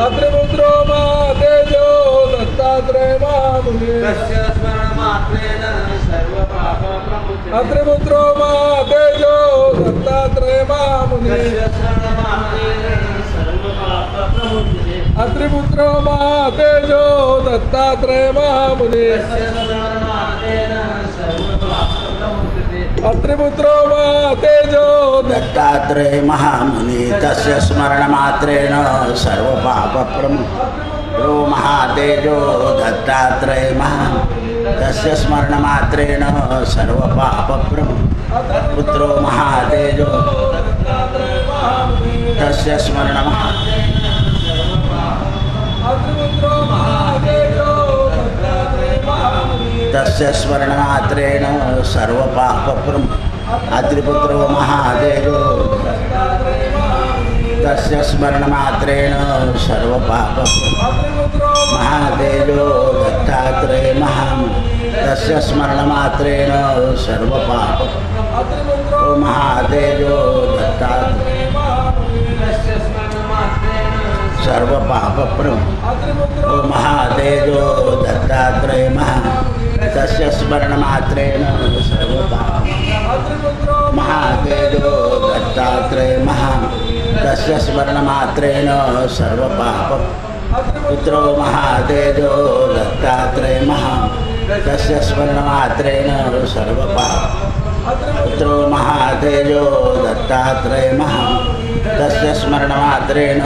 अत्रिपुत्रो महातेजो दत्तात्रेय महामुने तस्य स्मरणमात्रेण सर्वपापप्रमुच्यते अत्रिपुत्रो महातेजो दत्तात्रेय महामुने तस्य स्मरणमात्रेण सर्वपापप्रमुच्यते अत्रिपुत्रो महातेजो दत्तात्रेय महामुने तस्य स्मरणमात्रेण सर्वपापप्रमुच्यते अत्रिपुत्रो महातेजो दत्तात्रेय महामुनि तस्य स्मरणमात्रेण सर्वपापप्रमुच्यते महातेजो दत्तात्रेय महामुनि तस्य स्मरणमात्रेण सर्वपापप्रमुच्यते पुत्रो महातेजो तस्य स्मरणमात्रेण अत्रिपुत्रो महातेजो दत्तात्रेय महामुने तस्य स्मरणमात्रेण सर्वपापप्रमुच्यते अत्रिपुत्रो महातेजो तस्य स्मरणमात्रेण सर्वपापप्रमुच्यते महातेजो दत्तात्रेय महामुनि तस्य स्मरणमात्रेण सर्वपापप्रमुच्यते महातेजो दत्तात्रेय सर्वपापप्रमुच्यते महातेजो दत्तात्रेय महामुनि तस्य स्मरणमात्रेण सर्वपापप्रमुच्यते महातेजो दत्तात्रेय महामुनि तस्य स्मरणमात्रेण सर्वपापप्रमुच्यते पुत्रो महातेजो दत्तात्रेय महामुनि तस्य स्मरणमात्रेण सर्वपापप्रमुच्यते पुत्रो महातेजो दत्तात्रेय महामुनि तस्य स्मरणमात्रेण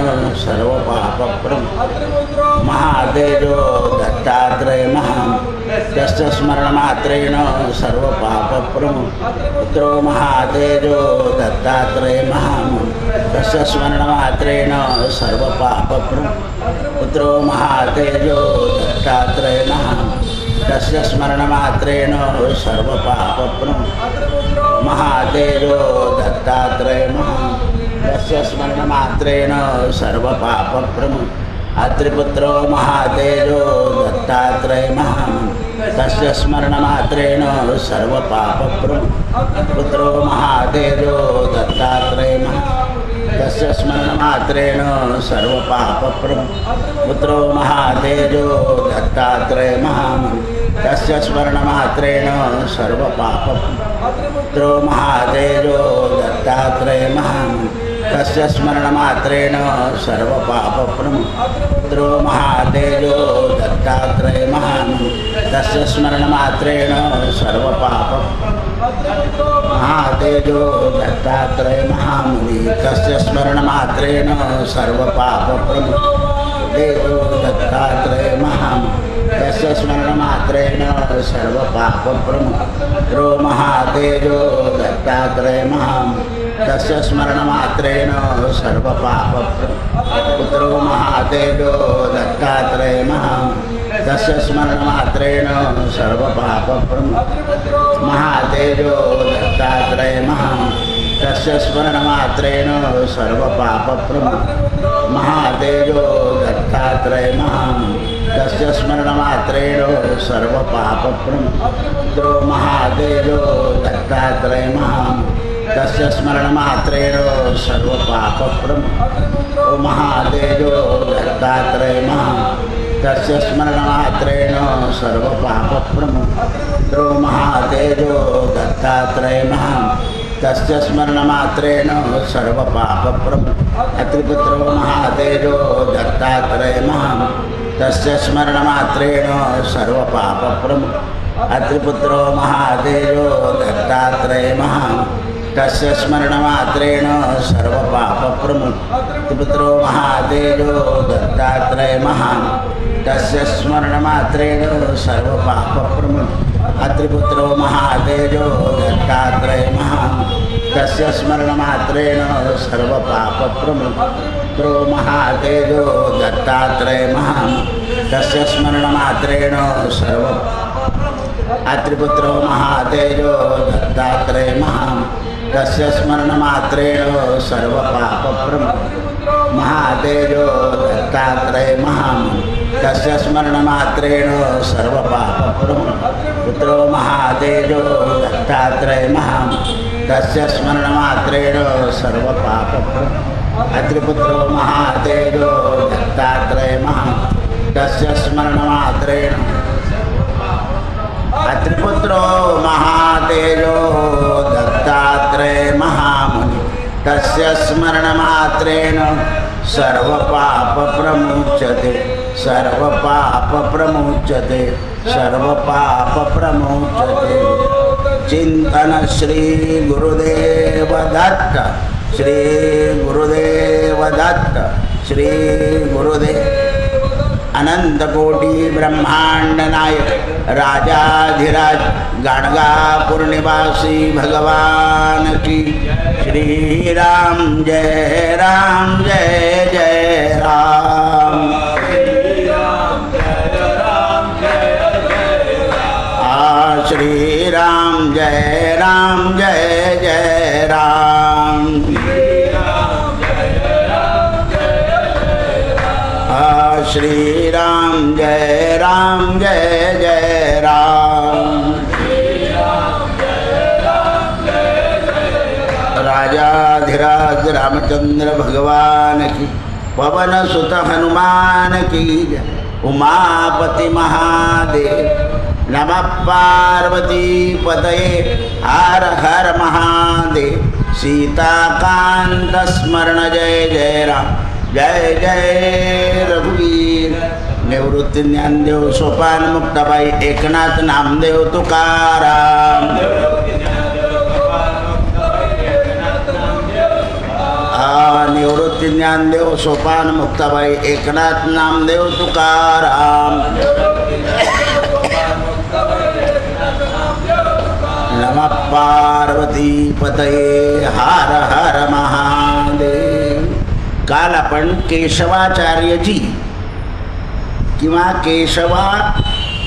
सर्वपापप्रमुच्यते महातेजो दत्तात्रेय महामुनि तस्य स्मरणमात्रेण सर्वपापप्रमुच्यते पुत्रो महातेजो दत्तात्रेय महामुनि तस्य स्मरणमात्रेण सर्वपापप्रमुच्यते पुत्रो महातेजो दत्तात्रेय महामुनि तस्य स्मरणमात्रेण सर्वपापप्रमुच्यते महातेजो दत्तात्रेय महामुनि तस्य स्मरणमात्रेण सर्वपापप्रमुच्यते अत्रिपुत्रो महातेजो दत्तात्रेय महामुनि तस्य स्मरणमात्रेण सर्वपापप्रमुच्यते पुत्रो महातेजो दत्तात्रेय महामुनि तस्य स्मरणमात्रेण सर्वपापप्रमुच्यते पुत्रो महातेजो दत्तात्रेय महामुनि तस्य स्मरणमात्रेण सर्वपापप्रमुच्यते पुत्रो महातेजो दत्तात्रेय महामुनि तस्य स्मरणमात्रेण सर्वपापप्रमुच्यते पुत्रो महातेजो दत्तात्रेय महामुनि तस्य स्मरणमात्रेण सर्वपापप्रमुच्यते महातेजो दत्तात्रेय महामुनि तस्य स्मरणमात्रेण सर्वपापप्रमुच्यते दत्तात्रेय महामुनि तस्य स्मरणमात्रेण सर्वपापप्रमुच्यते महातेजो दत्तात्रेय महामुनि तस्य स्मरणमात्रेण सर्वपापप्रमुच्यते पुत्रो महातेजो दत्तात्रेय महामुनि तस्य स्मरणमात्रेण सर्वपापप्रमुच्यते महातेजो दत्तात्रेय महामुनि तस्य स्मरणमात्रेण सर्वपापप्रमुच्यते महातेजो दत्तात्रेय महामुनि तस्य स्मरणमात्रेण सर्वपापप्रमुच्यते पुत्रो महातेजो दत्तात्रेय महामुनि तस्य स्मरणमात्रेण सर्वपापप्रमुच्यते महातेजो दत्तात्रेय महामुनि तस्य स्मरणमात्रेण सर्वपापप्रमुच्यते महातेजो दत्तात्रेय महामुनि तस्य स्मरणमात्रेण सर्वपापप्रमुच्यते अत्रिपुत्रो महातेजो दत्तात्रेय महामुनि तस्य स्मरणमात्रेण सर्वपापप्रमुच्यते अत्रिपुत्रो महातेजो दत्तात्रेय महामुनि तस्य स्मरणमात्रेण सर्वपापप्रमुच्यते पुत्रो महातेजो दत्तात्रेय महामुनि तस्य स्मरणमात्रेण सर्वपापप्रमुच्यते अत्रिपुत्रो महातेजो दत्तात्रेय महामुनि तस्य स्मरणमात्रेण सर्वपापप्रमुच्यते पुत्रो महातेजो दत्तात्रेय महामुनि तस्य स्मरणमात्रेण अत्रिपुत्रो महातेजो दत्तात्रेय महामुनि तस्य स्मरणमात्रेण सर्वपापप्रमुच्यते महातेजो दत्तात्रेय महामुनि तस्य स्मरणमात्रेण सर्वपापप्रमुच्यते पुत्रो महातेजो दत्तात्रेय महामुनि तस्य स्मरणमात्रेण सर्वपापप्रमुच्यते अत्रिपुत्रो महातेजो दत्तात्रेय महामनि तस्य स्मरणमात्रेण अत्रिपुत्रो महातेजो दत्तात्रेय महामुनि तस्य स्मरणमात्रेण सर्वपापप्रमुच्यते सर्वपापप्रमुच्यते सर्वपापप्रमुच्यते। चिंतन श्री गुरुदेव दत्त श्री गुरुदेव दत्त श्री गुरुदेव अनंत कोटि ब्रह्मांड नायक राजाधिराज गाणगापुर निवासी भगवान की श्री राम जय जय राम। श्री राम जय जय राम। श्री राम जय जय राम। राजाधिराज रामचंद्र भगवान की पवन सुत हनुमान की उमापति महादेव। नमः पार्वती पतये हर हर महादेव। सीताकांत स्मरण जय जय राम जय जय रघुवीर। निवृत्ती ज्ञानदेव सोपान मुक्ताबाई एकनाथ नामदेव तुकाराम। निवृत्ती ज्ञानदेव सोपान मुक्ताबाई एकनाथ नामदेव तुकाराम। नमः पार्वती पतये हर हर महादेव। काल आपण केशवाचार्यजी किंवा केशवाचार्य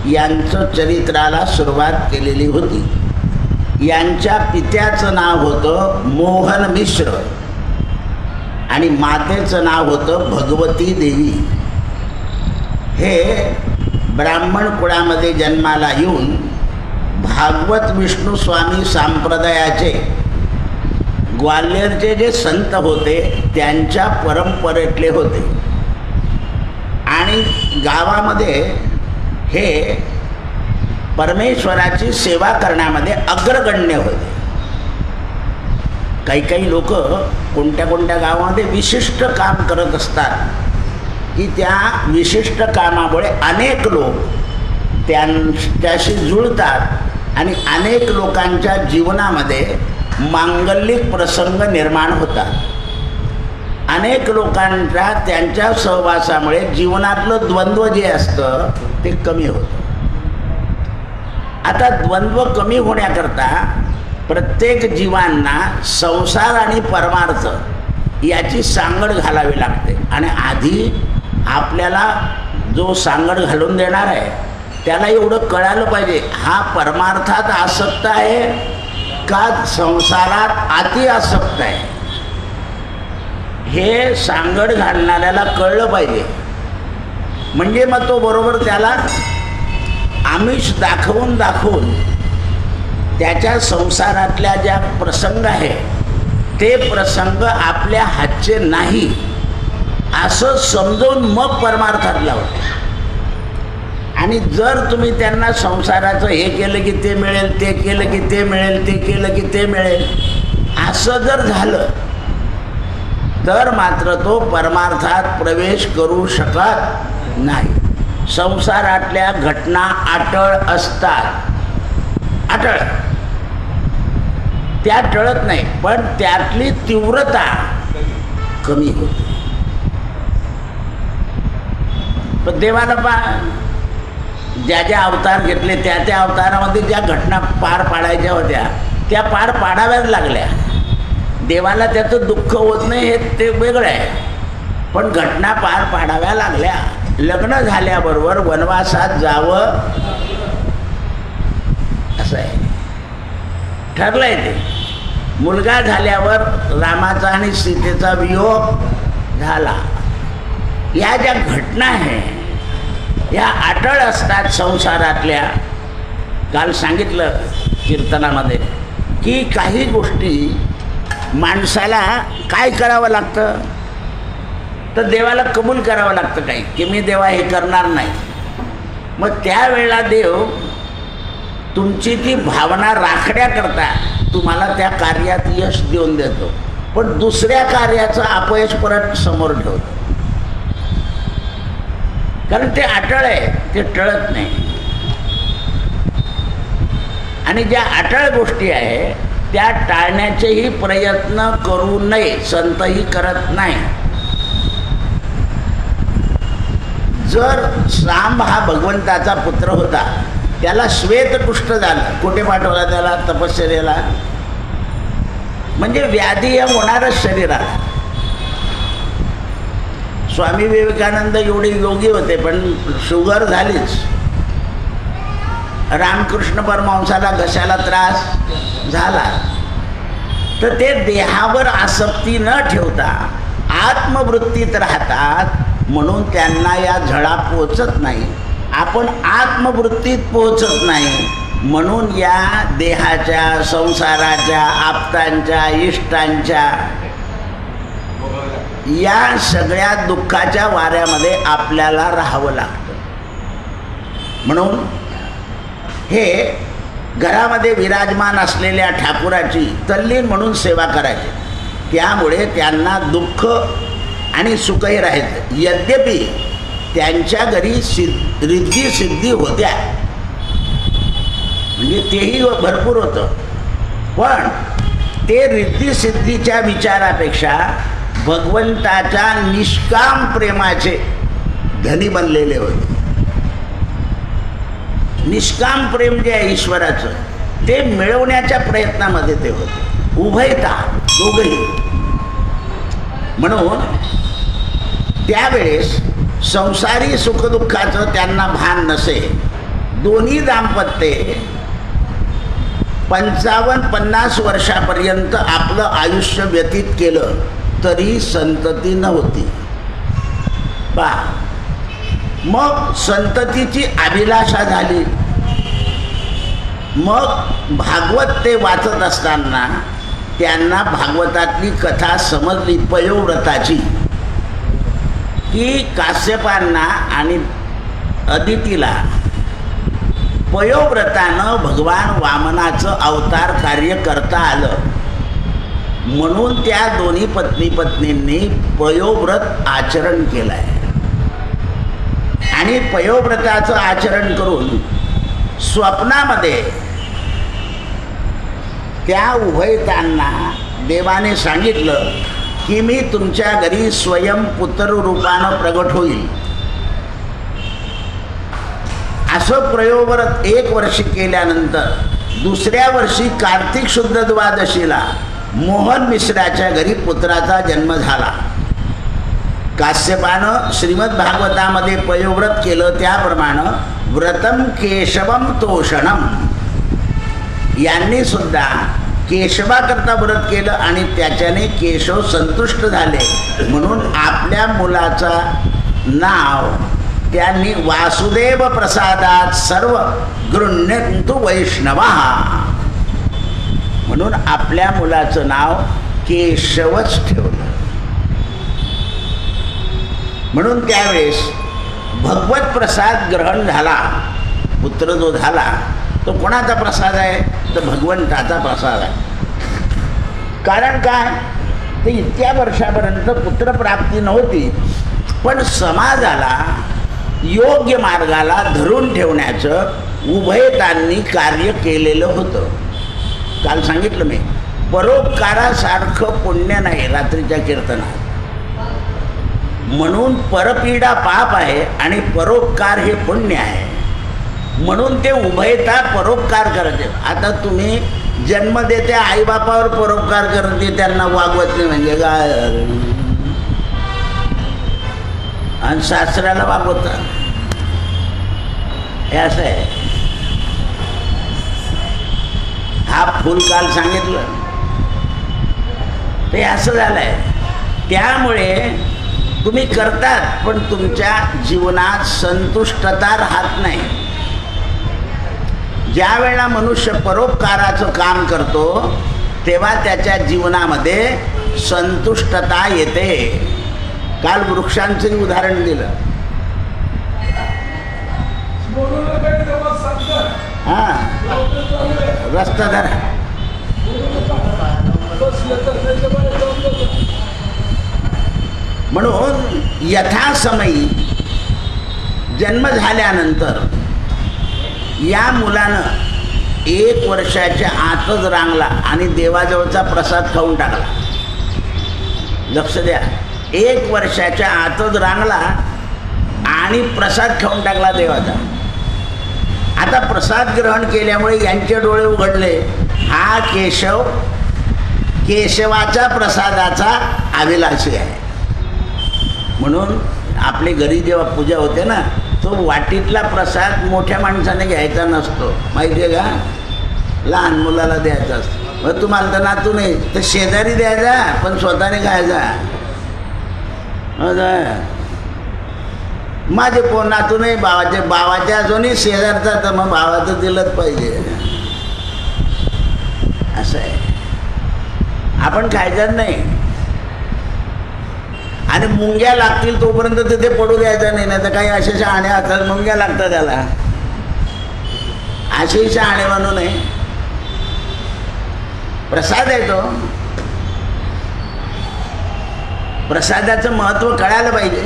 यांचं चरित्राला सुरुवात केलेली होती। यांच्या पित्याचं नाव होतं मोहन मिश्र आणि मातेचं नाव होतं भगवती देवी। हे ब्राह्मण कुळामध्ये जन्माला येऊन भागवत विष्णू स्वामी संप्रदायाचे ग्वाल्हेरचे जे संत होते त्यांच्या परंपरेतले होते आणि गावामध्ये हे परमेश्वराची सेवा करण्यामध्ये अग्रगण्य होते। काही काही लोक कोणत्या कोणत्या गावामध्ये विशिष्ट काम करत असतात की त्या विशिष्ट कामामुळे अनेक लोक त्यांच्याशी जुळतात आणि अनेक लोकांच्या जीवनामध्ये मांगलिक प्रसंग निर्माण होतात। अनेक लोकांच्या त्यांच्या सहवासामुळे जीवनातलं द्वंद्व जे असतं ते कमी होतं। आता द्वंद्व कमी होण्याकरता प्रत्येक जीवांना संसार आणि परमार्थ याची सांगड घालावी लागते आणि आधी आपल्याला जो सांगड घालून देणार आहे त्याला एवढं कळालं पाहिजे हा परमार्थात आसक्त आहे का संसारात अति आसक्त आहे। हे सांगड घालणाऱ्याला कळलं पाहिजे म्हणजे मग तो बरोबर त्याला आमिष दाखवून त्याच्या संसारातल्या ज्या प्रसंग आहे ते प्रसंग आपल्या हातचे नाही असं समजून मग परमार्थात लावते। आणि जर तुम्ही त्यांना संसाराचं हे केलं की ते मिळेल, ते केलं की ते मिळेल, ते केलं की ते मिळेल असं जर झालं तर मात्र तो परमार्थात प्रवेश करू शकत नाही। संसारातल्या घटना अटळ असतात, अटळ त्या टळत नाही पण त्यातली तीव्रता कमी होते। पण देवाला ज्या ज्या अवतार घेतले त्या अवतारामध्ये ज्या घटना पार पाडायच्या होत्या त्या पार पाडाव्याच लागल्या। देवाला त्याचं दुःख होत नाही हे ते वेगळं आहे पण घटना पार पाडाव्या लागल्या। लग्न झाल्याबरोबर वनवासात जावं असं आहे, ठरलंय ते। मुलगा झाल्यावर रामाचा आणि सीतेचा वियोग झाला। या ज्या घटना आहे या अटळ असतात संसारातल्या। काल सांगितलं कीर्तनामध्ये की काही गोष्टी माणसाला काय करावं लागतं, तर देवाला कबूल करावं लागतं काही, की मी देवा हे करणार नाही. मग त्यावेळेला देव तुमची ती भावना राखण्याकरता तुम्हाला त्या कार्यात यश देऊन देतो, पण दुसऱ्या कार्याचं अपयश परत समोर ठेवतो. कारण ते अटळ आहे, ते टळत नाही. आणि ज्या अटळ गोष्टी आहे त्या टाळण्याचेही प्रयत्न करू नये, संतही करत नाही. जर सांब हा भगवंताचा पुत्र होता, त्याला श्वेतकुष्ठ झालं, कुठे पाठवला त्याला? तपश्चर्याला. म्हणजे व्याधी हे होणारच शरीराला. स्वामी विवेकानंद एवढे योगी होते, पण शुगर झालीच. रामकृष्ण परमहंसाला घशाला त्रास झाला, तर ते देहावर आसक्ती न ठेवता आत्मवृत्तीत राहतात, म्हणून त्यांना या झळा पोचत नाही. आपण आत्मवृत्तीत पोहोचत नाही, म्हणून या देहाच्या, संसाराच्या, आप्तांच्या, इष्टांच्या या सगळ्या दुःखाच्या वाऱ्यामध्ये आपल्याला राहावं लागतं. म्हणून हे घरामध्ये विराजमान असलेल्या ठाकुराची तल्लीन म्हणून सेवा करायची. त्यामुळे त्यांना दुःख आणि सुखही राहायचं. यद्यपि त्यांच्या घरी रिद्धी सिद्धी होत्या, म्हणजे तेही भरपूर होतं, पण ते रिद्धी सिद्धीच्या विचारापेक्षा भगवंताच्या निष्काम प्रेमाचे धनी बनलेले होते. निष्काम प्रेम जे आहे ईश्वराचं, ते मिळवण्याच्या प्रयत्नामध्ये ते होते. उभयता दोघंही. म्हणून त्यावेळेस संसारी सुखदुःखाचं त्यांना भान नसे. दोन्ही दाम्पत्ये 55-50 वर्षापर्यंत आपलं आयुष्य व्यतीत केलं तरी संतती नव्हती. पहा, मग संततीची अभिलाषा झाली. मग भागवत ते वाचत असताना त्यांना भागवतातली कथा समजली पयोव्रताची, की काश्यपांना आणि अदितीला पयोव्रतानं भगवान वामनाचं अवतार कार्य करता आलं, म्हणून त्या दोन्ही पत्नींनी पयोव्रत आचरण केलं आहे. आणि पयोव्रताचं आचरण करून स्वप्नामध्ये त्या उभयतांना देवाने सांगितलं की मी तुमच्या घरी स्वयं पुत्र रूपानं प्रगट होईल. असं पयोव्रत 1 वर्ष केल्यानंतर दुसऱ्या वर्षी कार्तिक शुद्ध द्वादशीला मोहन मिश्राच्या घरी पुत्राचा जन्म झाला. काश्यपानं श्रीमद भागवतामध्ये पयोव्रत केलं त्याप्रमाणे व्रतम केशवम तोषणम, यांनी सुद्धा केशवाकरता व्रत केलं आणि त्याच्याने केशव संतुष्ट झाले, म्हणून आपल्या मुलाचा नाव त्यांनी वासुदेव प्रसादात सर्व गृह्णन्तु वैष्णवा, म्हणून आपल्या मुलाचं नाव केशवच ठेवलं. म्हणून त्यावेळेस भगवत प्रसाद ग्रहण झाला. पुत्र जो झाला तो कोणाचा प्रसाद आहे? तर भगवंताचा प्रसाद आहे. कारण काय? तर इतक्या वर्षापर्यंत पुत्रप्राप्ती नव्हती, पण समाजाला योग्य मार्गाला धरून ठेवण्याचं उभयतांनी कार्य केलेलं होतं. काल सांगितलं मी, परोपकारासारखं पुण्य नाही रात्रीच्या कीर्तनात. म्हणून परपीडा पाप आहे आणि परोपकार हे पुण्य आहे. म्हणून ते उभयता परोपकार करते. आता तुम्ही जन्म देते आईबापावर परोपकार करते, त्यांना वागवत नाही म्हणजे काय? आणि सासऱ्याला वागवतात, हे असं आहे. हा फुल काल सांगितलं ते असं झालंय. त्यामुळे तुम्ही करतात पण तुमच्या जीवनात संतुष्टता राहत नाही. ज्या वेळेला मनुष्य परोपकाराचं काम करतो तेव्हा त्याच्या जीवनामध्ये संतुष्टता येते. काल वृक्षांचंही उदाहरण दिलं. बोलू नका तेव्हा सांगतात. हां, रस्ता धरा. बसलं तर त्याच्या बाहेर जाऊन बसा. म्हणून यथासमयी जन्म झाल्यानंतर या मुलानं 1 वर्षाच्या आतच रांगला आणि देवाजवळचा प्रसाद खाऊन टाकला. लक्ष द्या, 1 वर्षाच्या आतच रांगला आणि प्रसाद खाऊन टाकला देवाचा. आता प्रसाद ग्रहण केल्यामुळे यांचे डोळे उघडले. हा केशव केशवाच्या प्रसादाचा अभिलाषी आहे. म्हणून आपली घरी जेव्हा पूजा होते ना, तो वाटीतला प्रसाद मोठ्या माणसाने घ्यायचा नसतो, माहिती आहे का? लहान मुलाला द्यायचा असतो. मग तुम्हाला तर नातू नाही तर शेजारी द्यायचा, पण स्वतःने खायचा. माझे कोण नातू नाही, भावाच्या अजूनही शेजारचा, तर मग भावाचं दिलंच पाहिजे. असं आहे, आपण खायचं नाही. आणि मुंग्या लागतील तोपर्यंत तिथे पडू द्यायचं नाही, नाही तर काही असे शहाणे असतात, मुंग्या लागतात त्याला. असेही शहाणे म्हणू नये. प्रसाद आहे तो, प्रसादाचं महत्त्व कळायला पाहिजे.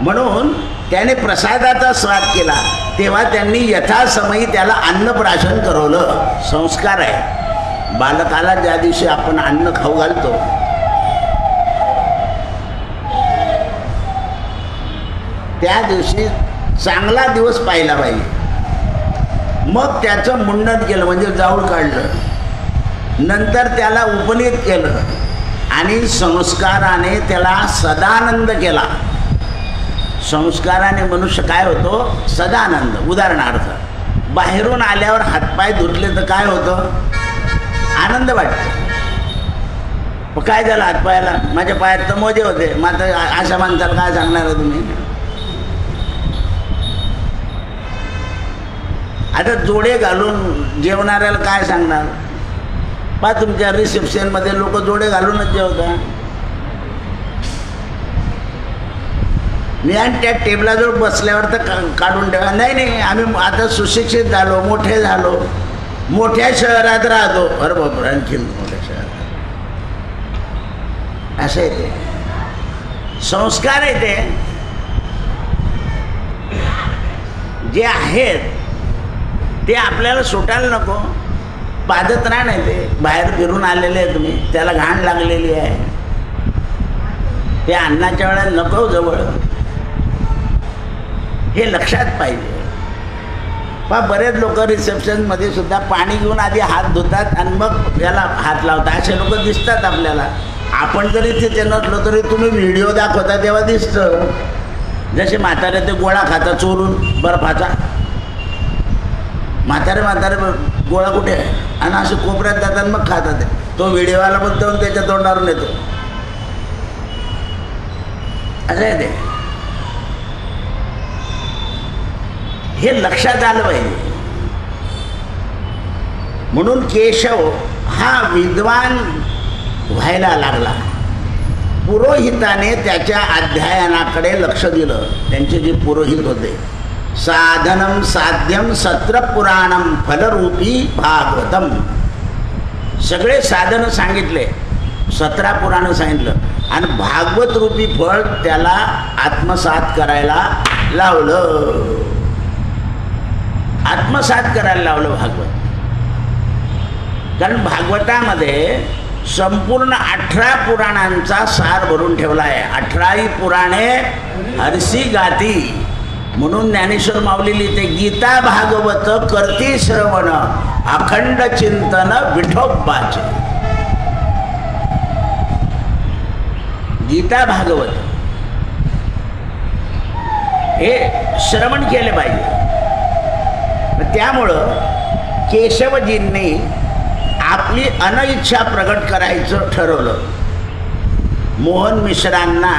म्हणून त्याने प्रसादाचा स्वाद केला. तेव्हा त्यांनी यथासमयी त्याला अन्नप्राशन करवलं. संस्कार आहे. बालकाला ज्या दिवशी आपण अन्न खाऊ घालतो, त्या दिवशी चांगला दिवस पाहिला पाहिजे. मग त्याचं मुंडन केलं, म्हणजे जाऊळ काढलं. नंतर त्याला उपनीत केलं आणि संस्काराने त्याला सदानंद केला. संस्काराने मनुष्य काय होतो? सदानंद. उदाहरणार्थ, बाहेरून आल्यावर हातपाय धुतले तर काय होतं? आनंद वाटतो. मग काय झालं हातपायाला? माझ्या पायात तर मोजे होते. मात्र अशा माणसाला काय सांगणार आहे तुम्ही? आता जोडे घालून जेवणाऱ्याला काय सांगणार? पहा, तुमच्या रिसेप्शनमध्ये लोक जोडे घालूनच जेवतात. मी आणि त्या टेबलाजवळ बसल्यावर तर काढून ठेवा. नाही, आम्ही आता सुशिक्षित झालो, मोठे झालो, मोठ्या शहरात राहतो. अरे बाप, आणखी मोठ्या शहरात. असं आहे ते संस्कार आहे. ते जे आहेत ते आपल्याला सुटायला नको. बाधत नाही. ते बाहेर फिरून आलेले आहे तुम्ही, त्याला घाण लागलेली आहे. ते अन्नाच्या वेळेला नको जवळ, हे लक्षात पाहिजे. पहा, बरेच लोक रिसेप्शनमध्ये सुद्धा पाणी घेऊन आधी हात धुतात आणि मग याला हात लावतात. असे लोक दिसतात आपल्याला. आपण जरी तिथे नसलो तरी तुम्ही व्हिडिओ दाखवता तेव्हा दिसतं. जसे म्हातारे ते गोळा खाता चोरून बर्फाचा. म्हातारे गोळा कुठे आहे? आणि असे कोपऱ्यात जातात मग खातात. तो व्हिडिओवाला पण जाऊन त्याच्या तोंडावरून येतो. असं आहे ते. हे लक्षात आलं पाहिजे. म्हणून केशव हा विद्वान व्हायला लागला. पुरोहिताने त्याच्या अध्ययनाकडे लक्ष दिलं. त्यांचे जे पुरोहित होते, साधनम साध्यम सत्र पुराणम फलरूपी भागवतम, सगळे साधनं सांगितले, 17 पुराणं सांगितलं आणि भागवत रूपी फळ त्याला आत्मसात करायला लावलं. आत्मसात करायला लावलं भागवत. कारण भागवतामध्ये संपूर्ण 18 पुराणांचा सार भरून ठेवला आहे. 18 पुराणे हरसी गाती. म्हणून ज्ञानेश्वर माऊली लिहिते, गीता भागवत करती श्रवण अखंड चिंतन विठोबाचे. गीता भागवत हे श्रवण केले पाहिजे. त्यामुळं केशवजींनी आपली अनइच्छा प्रगट करायचं ठरवलं. मोहन मिश्रांना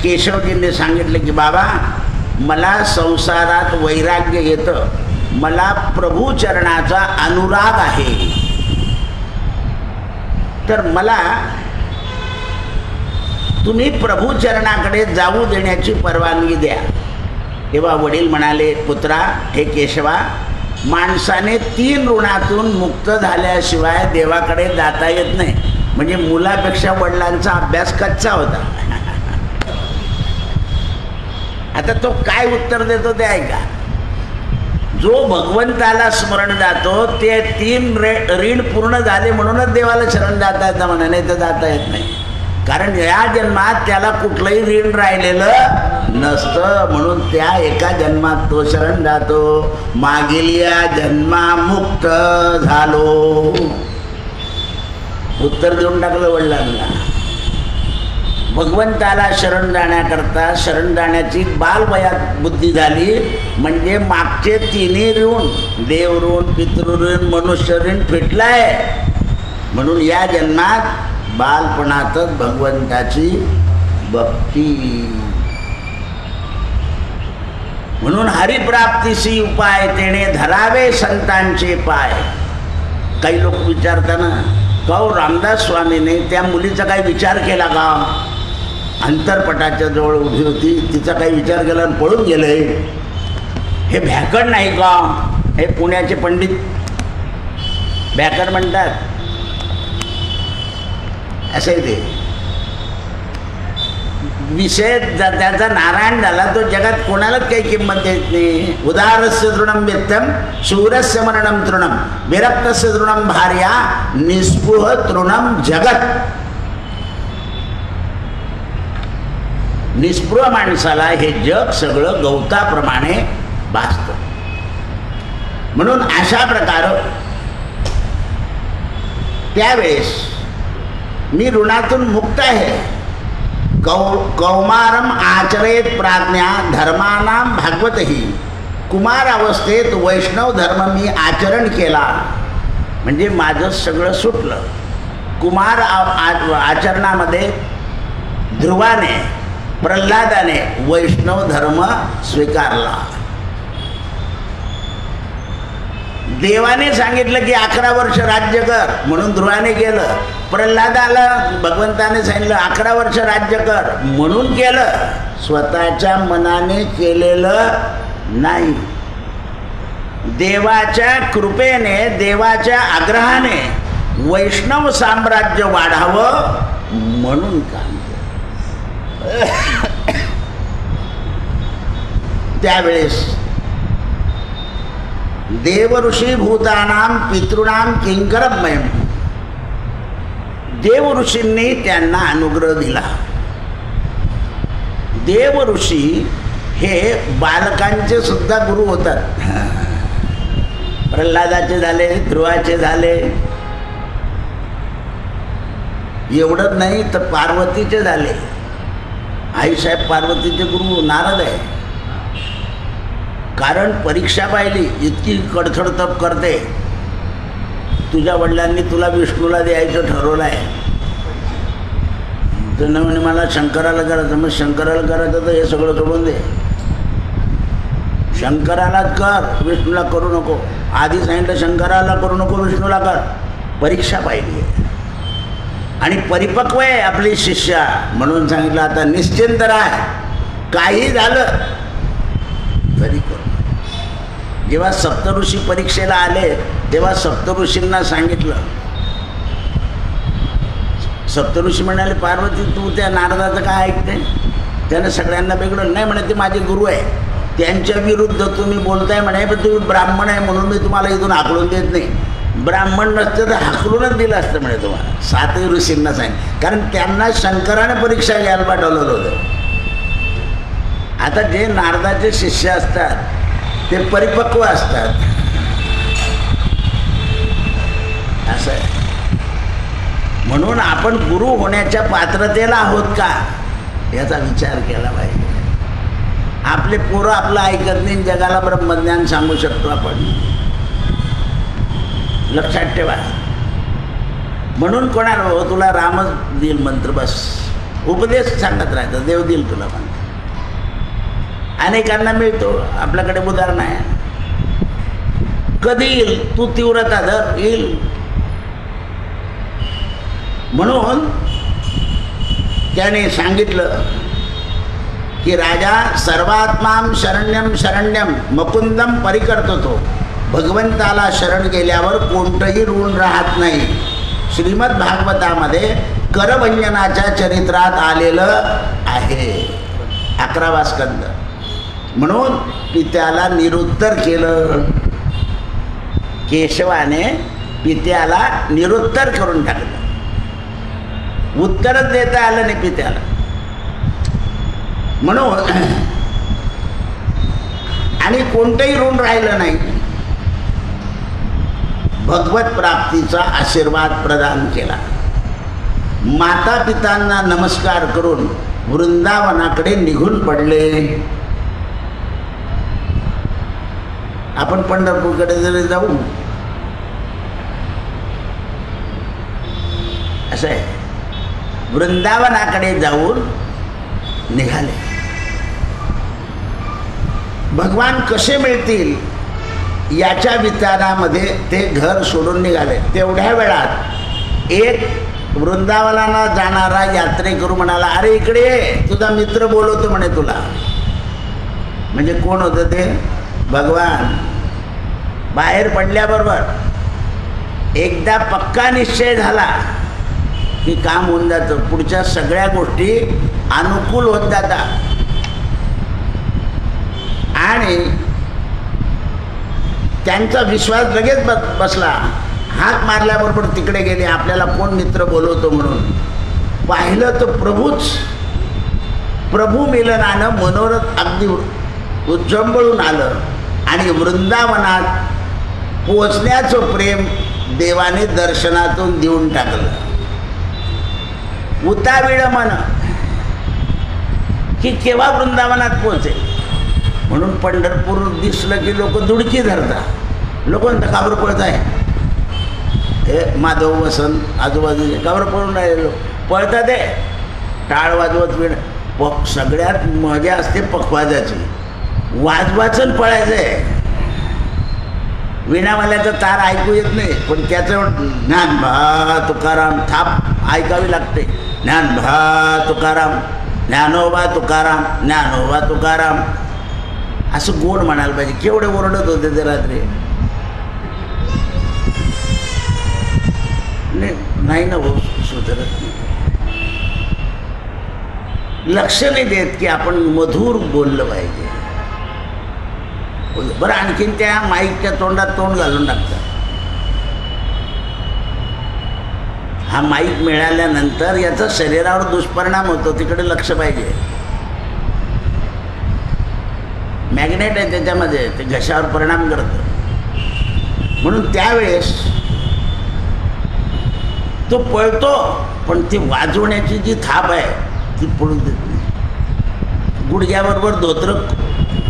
केशवजींनी सांगितलं की बाबा, मला संसारात वैराग्य येतं, मला प्रभूचरणाचा अनुराग आहे, तर मला तुम्ही प्रभू चरणाकडे जाऊ देण्याची परवानगी द्या. तेव्हा वडील म्हणाले, पुत्रा, हे केशवा, माणसाने 3 ऋणातून मुक्त झाल्याशिवाय देवाकडे जाता येत नाही. म्हणजे मुलापेक्षा वडिलांचा अभ्यास कच्चा होता. आता तो काय उत्तर देतो ते ऐका. जो भगवंताला स्मरण जातो ते 3 ऋण पूर्ण झाले म्हणूनच देवाला शरण जाता येतं म्हणा, नाही तर जाता येत नाही. कारण या जन्मात त्याला कुठलंही ऋण राहिलेलं नसतं, म्हणून त्या एका जन्मात तो शरण जातो. मागील या जन्मा मुक्त झालो. उत्तर देऊन टाकलं वडिलांना. भगवंताला शरण जाण्याकरता शरण जाण्याची बालवयात बुद्धी झाली, म्हणजे मागचे 3 ऋण, देव ऋण, पितृऋण, मनुष्य ऋण फिटलाय. म्हणून या जन्मात बालपणातच भगवंताची भक्ती. म्हणून हरिप्राप्तीशी उपाय तेणे धरावे संतांचे पाय. काही लोक विचारताना, भाऊ रामदास स्वामीने त्या मुलीचा काही विचार केला का? अंतरपटाच्या जवळ उभी होती, तिचा काही विचार केला आणि पळून गेले. हे भ्याकड नाही का? हे पुण्याचे पंडित भ्याकड म्हणतात. असं ते विषय त्याचा नारायण झाला, तो जगात कोणालाच काही किंमत देत नाही. उदारस्य तृणम व्यक्तम, शूरस्य मरणम तृणम, विरक्तस्य तृणम भार्या, निस्पृह तृणम जगत. निस्पृह माणसाला हे जग सगळं गवताप्रमाणे भासतं. म्हणून अशा प्रकार त्यावेळेस मी ऋणातून मुक्त आहे. कौमारम आचरेत प्राज्ञा धर्मानाम भागवतही. कुमार अवस्थेत वैष्णव धर्म मी आचरण केला, म्हणजे माझं सगळं सुटलं. कुमार आचरणामध्ये ध्रुवाने, प्रल्हादाने वैष्णव धर्म स्वीकारला. देवाने सांगितलं की 11 वर्ष राज्य कर, म्हणून ध्रुवाने केलं. प्रल्हादाला भगवंताने सांगितलं 11 वर्ष राज्य कर, म्हणून केलं. स्वतःच्या मनाने केलेलं नाही. देवाच्या कृपेने, देवाच्या आग्रहाने वैष्णव साम्राज्य वाढावं म्हणून काम केलं. त्यावेळेस देव ऋषी भूतानाम पितृणाम किंकरमयम. देव ऋषींनी त्यांना अनुग्रह दिला. देव ऋषी हे बालकांचे सुद्धा गुरु होतात. प्रल्हादाचे झाले, ध्रुवाचे झाले. एवढंच नाही तर पार्वतीचे झाले. आईसाहेब पार्वतीचे गुरु नारद आहे. कारण परीक्षा पाहिली, इतकी कडथड तप करते. तुझ्या वडिलांनी तुला विष्णूला द्यायचं ठरवलं आहे. तर म्हणे मला शंकराला करायचं. मग शंकराला करायचं तर हे सगळं सोडून दे, शंकरालाच कर, विष्णूला करू नको. आधी सांगितलं शंकराला करू नको, विष्णूला कर. परीक्षा पाहिली आहे आणि परिपक्व आहे आपली शिष्या, म्हणून सांगितलं आता निश्चिंत राह, काही झालं तरी कर. जेव्हा सप्तऋषी परीक्षेला आले तेव्हा सप्तऋषींना सांगितलं. सप्तऋषी म्हणाले, पार्वती तू त्या नारदाचं काय ऐकते? त्यानं सगळ्यांना बिघडलं. नाही म्हणे, ते माझे गुरु आहे, त्यांच्या विरुद्ध तुम्ही बोलताय म्हणे. पण तुम्ही ब्राह्मण आहे म्हणून मी तुम्हाला इथून हाकलून देत नाही. ब्राह्मण नसतं तर हाकलूनच दिलं असतं म्हणे तुम्हाला. 7 ऋषींना सांगितलं, कारण त्यांना शंकराने परीक्षा घ्यायला पाठवलेलं होतं. आता जे नारदाचे शिष्य असतात ते परिपक्व असतात. असं आहे. म्हणून आपण गुरु होण्याच्या पात्रतेला आहोत का याचा विचार केला पाहिजे. आपले पोरं आपलं ऐकत नाही, जगाला ब्रह्मज्ञान सांगू शकतो आपण, लक्षात ठेवा. म्हणून कोणाला हो तुला रामच देईल मंत्र, बस उपदेश सांगत राहायचं, देव देईल तुला मंत्र. अनेकांना मिळतो, आपल्याकडे उदाहरण आहे. कधी येईल तू तीव्रता धर, येईल. म्हणून त्याने सांगितलं की राजा सर्वात्माम शरण्यम शरण्यम मुकुंदम परिकर्ततो, भगवंताला शरण गेल्यावर कोणतंही ऋण राहत नाही. श्रीमद भागवतामध्ये करभंजनाच्या चरित्रात आलेलं आहे, 11वा स्कंद. म्हणून पित्याला निरुत्तर केलं. केशवाने पित्याला निरुत्तर करून टाकलं. उत्तरच देता आलं नाही पित्याला. म्हणून आणि कोणतंही ऋण राहिलं नाही. भगवत प्राप्तीचा आशीर्वाद प्रदान केला. माता पितांना नमस्कार करून वृंदावनाकडे निघून पडले. आपण पंढरपूरकडे जरी जाऊ असं आहे, वृंदावनाकडे जाऊन निघाले. भगवान कसे मिळतील याच्या विचारामध्ये ते घर सोडून निघाले. तेवढ्या वेळात एक वृंदावनाला जाणारा यात्रेकरू म्हणाला, अरे इकडे ये, तुझा मित्र बोलवतो म्हणे तुला. म्हणजे कोण होतं ते? भगवान. बाहेर पडल्याबरोबर एकदा पक्का निश्चय झाला की काम होऊन जातं, पुढच्या सगळ्या गोष्टी अनुकूल होत जातात. आणि त्यांचा विश्वास लगेच बसला. हाक मारल्याबरोबर तिकडे गेले, आपल्याला कोण मित्र बोलवतो म्हणून. पाहिलं तर प्रभूच. प्रभू मिलनानं मनोरथ अगदी उज्जंबळून आलं आणि वृंदावनात पोचण्याचं प्रेम देवाने दर्शनातून देऊन टाकलं. उतावीळ मन की केव्हा वृंदावनात पोहोचेल म्हणून पंढरपूर दिसलं की लोक दुडकी धरतात. लोक म्हणतात काबर पळत आहे, हे माधव वसंत आजूबाजूचे काबर पळून राहिले. पळतात ते टाळ वाजवत वेळ. सगळ्यात मजा असते पखवाजाची. वाजवाचं पळायचं आहे. विणावाल्याचा तार ऐकू येत नाही, पण त्याचं ज्ञान भा तुकाराम थाप ऐकावी लागते. ज्ञान भा तुकाराम, ज्ञानोबा तुकाराम, ज्ञानोबा तुकाराम असं गोड म्हणायला पाहिजे. केवढे ओरडत होते ते रात्री. नाही ना भाऊ, सुधारत नाही. लक्ष नाही देत की आपण मधुर बोललं पाहिजे. बरं, आणखीन त्या माईकच्या तोंडात तोंड घालून टाकतात. हा माईक मिळाल्यानंतर याचा शरीरावर दुष्परिणाम होतो, तिकडे लक्ष पाहिजे. मॅग्नेट आहे त्याच्यामध्ये, ते घशावर परिणाम करतं. म्हणून त्यावेळेस तो पळतो, पण ती वाजवण्याची जी थाप आहे ती पळून देत नाही. गुडघ्याबरोबर धोत्र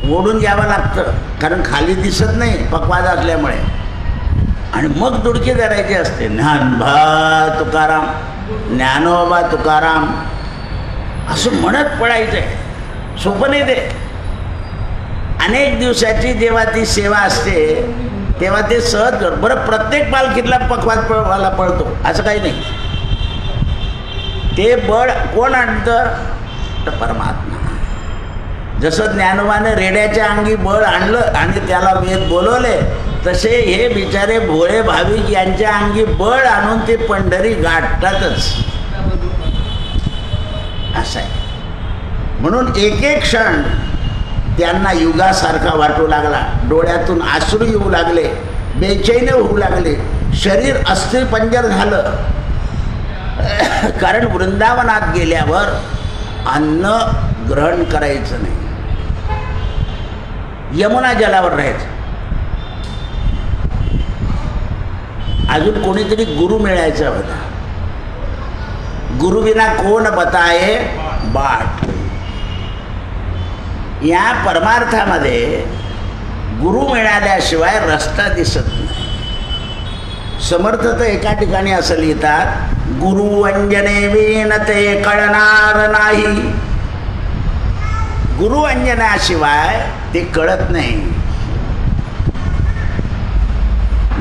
ओढून घ्यावं लागतं, कारण खाली दिसत नाही पकवाज असल्यामुळे. आणि मग दुडकी धरायची असते. ज्ञानोबा तुकाराम, ज्ञानोबा तुकाराम असं म्हणत पडायचं आहे. सोपं नाही ते. अनेक दिवसाची जेव्हा ती सेवा असते तेव्हा ते सहज कर. बरं, प्रत्येक पालखीतला पखवाज पळवायला पळतो असं काही नाही. ते बळ कोण आणतं? तर परमात्मा. जसं ज्ञानोबाने रेड्याच्या अंगी बळ आणलं आणि त्याला वेद बोलवले, तसे हे बिचारे भोळे भाविक यांच्या अंगी बळ आणून ते पंढरी गाठतातच. असं आहे. म्हणून एक एक क्षण त्यांना युगासारखा वाटू लागला. डोळ्यातून अश्रू येऊ लागले, बेचैन होऊ लागले, शरीर अस्थिपंजर झालं. कारण वृंदावनात गेल्यावर अन्न ग्रहण करायचं नाही, यमुना जलावर राहायचं. अजून कोणीतरी गुरु मिळायचा होता. गुरुविना कोण बताये बाट. या परमार्थामध्ये गुरु मिळाल्याशिवाय रस्ता दिसत नाही. समर्थ तर एका ठिकाणी असं लिहितात, गुरु अंजने विन ते कळणार नाही. गुरु अंजनाशिवाय ते कळत नाही.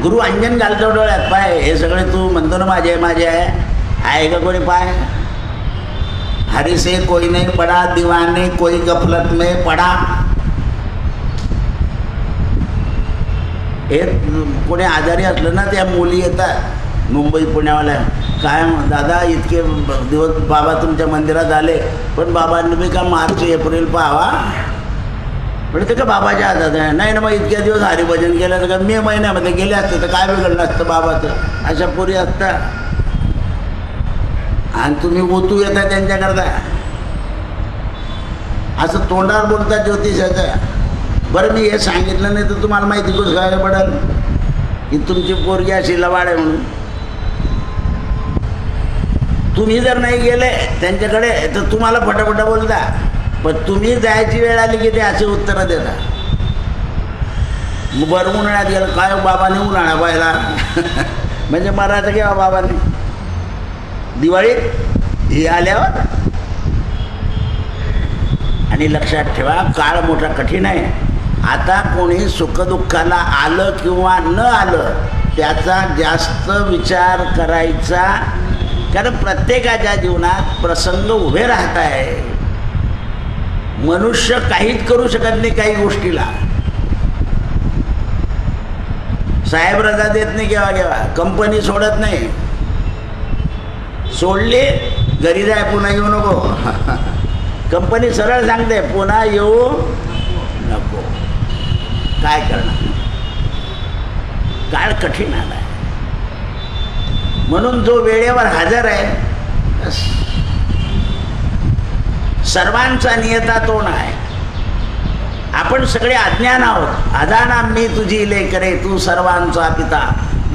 गुरु अंजन घालतो डोळ्यात. पाय हे सगळे तू म्हणतो ना माझे माझे आहे का कोणी पाय? हरि से कोई नहीं पड़ा, दीवाने कोई गफलत में पड़ा. हे कोणी आजारी असलं ना त्या मुली येतात मुंबई पुण्यावाल्या, काय दादा इतके दिवस बाबा तुमच्या मंदिरात आले, पण बाबांनी मी का मार्च एप्रिल पाहावा, पण ते का बाबाच्या हातात आहे. नाही ना, मग इतक्या दिवस हरिभजन केलं तर का मे महिन्यामध्ये गेले असते तर काय बिघडलं असतं बाबाचं. अशा पोरी असतात आणि तुम्ही ओतू येता त्यांच्याकरता. असं तोंडावर बोलतात ज्योतिषाचं. बरं मी हे सांगितलं नाही तर तुम्हाला माहिती कसं काय पडेल की तुमची पोरगी अशी लवाड आहे म्हणून. तुम्ही जर नाही गेले त्यांच्याकडे तर तुम्हाला फटाफटा बोलता, पण तुम्ही जायची वेळ आली की ते असे उत्तरं देतात. मग बरं उन्हाळ्यात गेलं, काय बाबाने उन्हाळा पाहिला म्हणजे मरायचं केव्हा बाबांनी, दिवाळीत ही आल्यावर. आणि लक्षात ठेवा, काळ मोठा कठीण आहे. आता कोणी सुखदुःखाला आलं किंवा न आलं त्याचा जास्त विचार करायचा, कारण प्रत्येकाच्या जीवनात प्रसंग उभे राहत आहे. मनुष्य काहीच करू शकत नाही काही गोष्टीला. साहेब रजा देत नाही केव्हा केव्हा, कंपनी सोडत नाही. सोडली घरी जाय, पुन्हा येऊ नको. कंपनी सरळ सांगते पुन्हा येऊ नको. काय करणार, काळ कठीण आला आहे. म्हणून जो वेळेवर हजर आहे बस. सर्वांचा नियता तोड आहे. आपण सगळे अज्ञान आहोत. अजाना मी तुझी लेकरे, तू सर्वांचा पिता,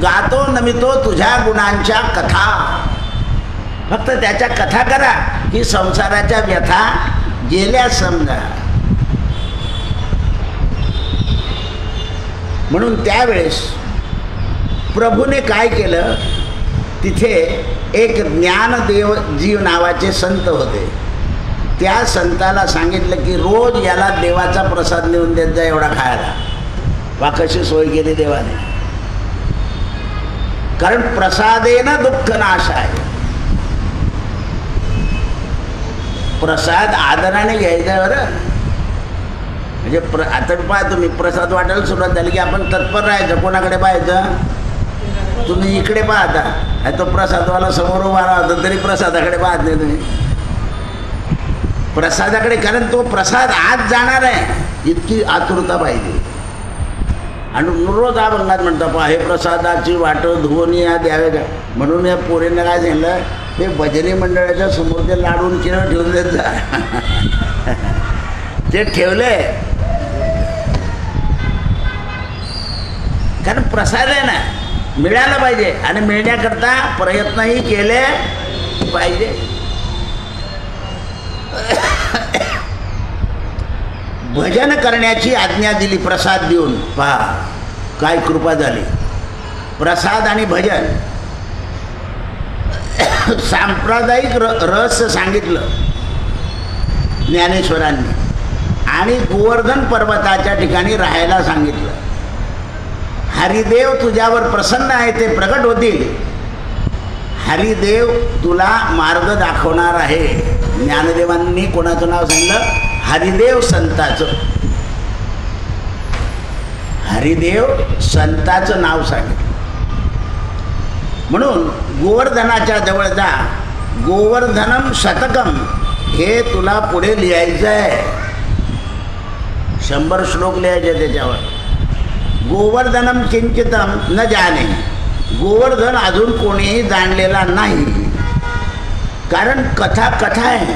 गातो नमितो तुझ्या गुणांच्या कथा. फक्त त्याच्या कथा करा की संसाराच्या व्यथा गेल्या समजा. म्हणून त्यावेळेस प्रभूने काय केलं, तिथे एक ज्ञानदेव जीव नावाचे संत होते. त्या संताला सांगितलं की रोज याला देवाचा प्रसाद नेऊन देत जा एवढा खायला. वा कशी सोय केली देवाने, कारण प्रसादेनं दुःख नाश आहे. प्रसाद आदराने घ्यायचा बरं. म्हणजे आता पाहा तुम्ही, प्रसाद वाटायला सुरुवात झाली की आपण तत्पर राहायचं. कोणाकडे पाहायचं, तुम्ही इकडे पाहता, तो प्रसादवाला समोर उभा राहतो तरी प्रसादाकडे पाहत नाही तुम्ही. प्रसादाकडे, कारण तो प्रसाद आज जाणार आहे इतकी आतुरता पाहिजे. आणि रोज अभंगात म्हणता पहा, हे प्रसादाची वाट धुवून या द्यावे का. म्हणून या पोरींना काय सांगितलं, हे भजनी मंडळाच्या समोर ते लाडून किंवा ठेवून देत जा. ते ठेवले कारण प्रसाद आहे ना, मिळालं पाहिजे आणि मिळण्याकरता प्रयत्नही केले पाहिजे. भजन करण्याची आज्ञा दिली प्रसाद देऊन. पहा काय कृपा झाली. प्रसाद आणि भजन सांप्रदायिक रहस्य सांगितलं ज्ञानेश्वरांनी, आणि गोवर्धन पर्वताच्या ठिकाणी राहायला सांगितलं. हरिदेव तुझ्यावर प्रसन्न आहे, ते प्रगट होतील. हरिदेव तुला मार्ग दाखवणार आहे. ज्ञानदेवांनी कोणाचं नाव सांगितलं, हरिदेव संताचं. हरिदेव संताचं नाव सांगितलं. म्हणून गोवर्धनाच्या जवळ जा. गोवर्धनम शतकम हे तुला पुढे लिहायचं आहे. 100 श्लोक लिहायचे त्याच्यावर. गोवर्धनम किंचितम न जाने. गोवर्धन अजून कोणीही जाणलेला नाही, कारण कथा कथा आहे.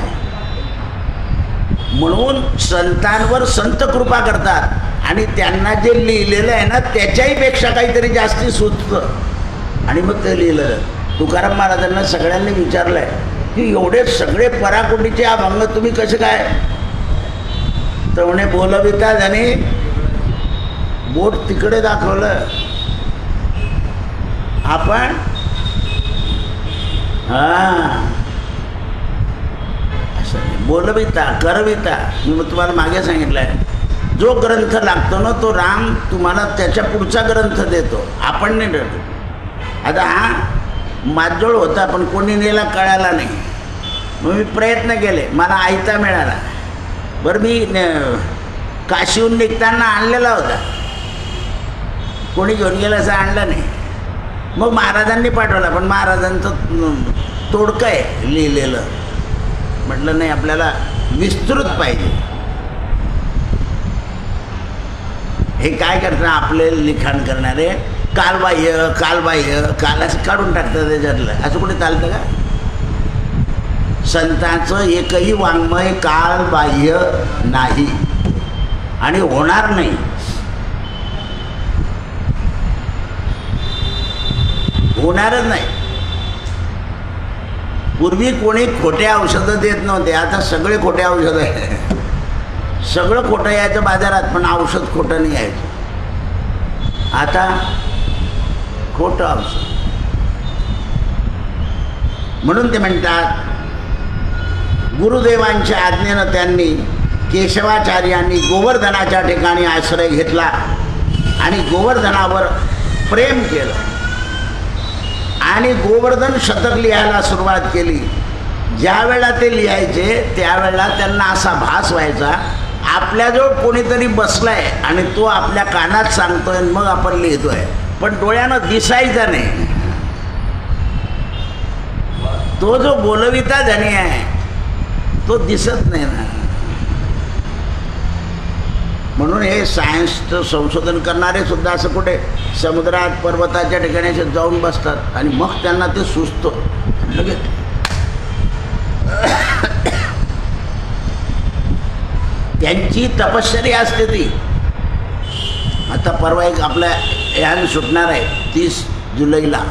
म्हणून संतांवर संत कृपा करतात आणि त्यांना जे लिहिलेलं आहे ना त्याच्याही पेक्षा काहीतरी जास्ती सुचतं आणि मग ते लिहिलं. तुकाराम महाराजांना सगळ्यांनी विचारलं आहे की एवढे सगळे पराकोटीचे अभंग तुम्ही कसे काय. तर म्हणे बोलवितात आणि बोट तिकडे दाखवलं. आपण असं बोलविता करविता. मी तुम्हाला मागे सांगितलं आहे, जो ग्रंथ लागतो ना तो राम तुम्हाला त्याच्या पुढचा ग्रंथ देतो, आपण नाही देतो. आता हा माझजवळ होता पण कोणी नेला कळाला नाही. मग मी प्रयत्न केले, मला आयता मिळाला. बरं मी काशीहून निघताना आणलेला होता, कोणी घेऊन गेलं असं आणलं नाही. मग महाराजांनी पाठवला, पण महाराजांचं तोडकं आहे लिहिलेलं. म्हटलं नाही, आपल्याला विस्तृत पाहिजे. हे काय करतात आपले लिखाण करणारे, कालबाह्य कालबाह्य काल असं काढून टाकतात त्याच्यातलं. असं कुठे चालतं का? संतांचं एकही वाङ्मय कालबाह्य नाही आणि होणार नाही. होणारच नाही. पूर्वी कोणी खोटे औषधं देत नव्हते, आता सगळे खोटे औषधं आहे. सगळं खोटं यायचं बाजारात, पण औषध खोटं नाही यायचं. आता खोटं औषध. म्हणून ते म्हणतात, गुरुदेवांच्या आज्ञेनं त्यांनी केशवाचार्यांनी गोवर्धनाच्या ठिकाणी आश्रय घेतला आणि गोवर्धनावर प्रेम केलं आणि गोवर्धन शतक लिहायला सुरुवात केली. ज्या वेळेला ते लिहायचे त्यावेळेला त्यांना असा भास व्हायचा, आपल्याजवळ कोणीतरी बसलाय आणि तो आपल्या कानात सांगतोय, मग आपण लिहितोय, पण डोळ्यानं दिसायचा नाही. तो जो बोलविता धनी आहे तो दिसत नाही ना. म्हणून हे सायन्सचं संशोधन करणारे सुद्धा असं कुठे समुद्रात पर्वताच्या ठिकाणी असे जाऊन बसतात आणि मग त्यांना ते सुचतं लगेच. त्यांची तपश्चर्या असते ती. आता परवा एक आपल्या यान सुटणार आहे 30 जुलैला.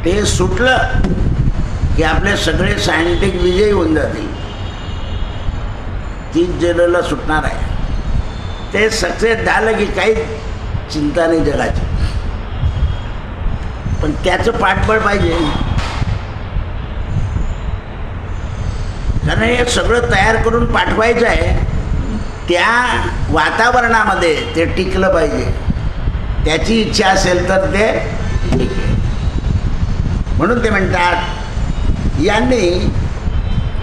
ते सुटलं की आपले सगळे सायंटिफिक विजयी होऊन जातील. 30 जुलैला सुटणार आहे. ते सक्सेस झालं की काही चिंता नाही जगाची, पण त्याचं पाठबळ पाहिजे. कारण हे सगळं तयार करून पाठवायचं आहे, त्या वातावरणामध्ये ते टिकलं पाहिजे. त्याची इच्छा असेल तर ते टिकेल. म्हणून ते म्हणतात, यांनी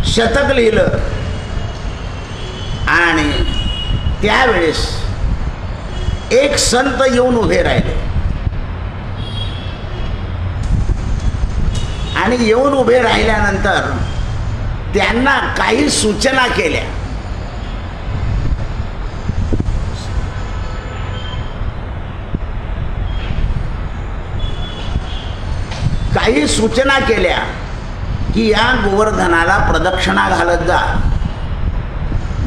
शतक लिहिलं आणि त्यावेळेस एक संत येऊन उभे राहिले आणि येऊन उभे राहिल्यानंतर त्यांना काही सूचना केल्या. काही सूचना केल्या की या गोवर्धनाला प्रदक्षिणा घालत जा.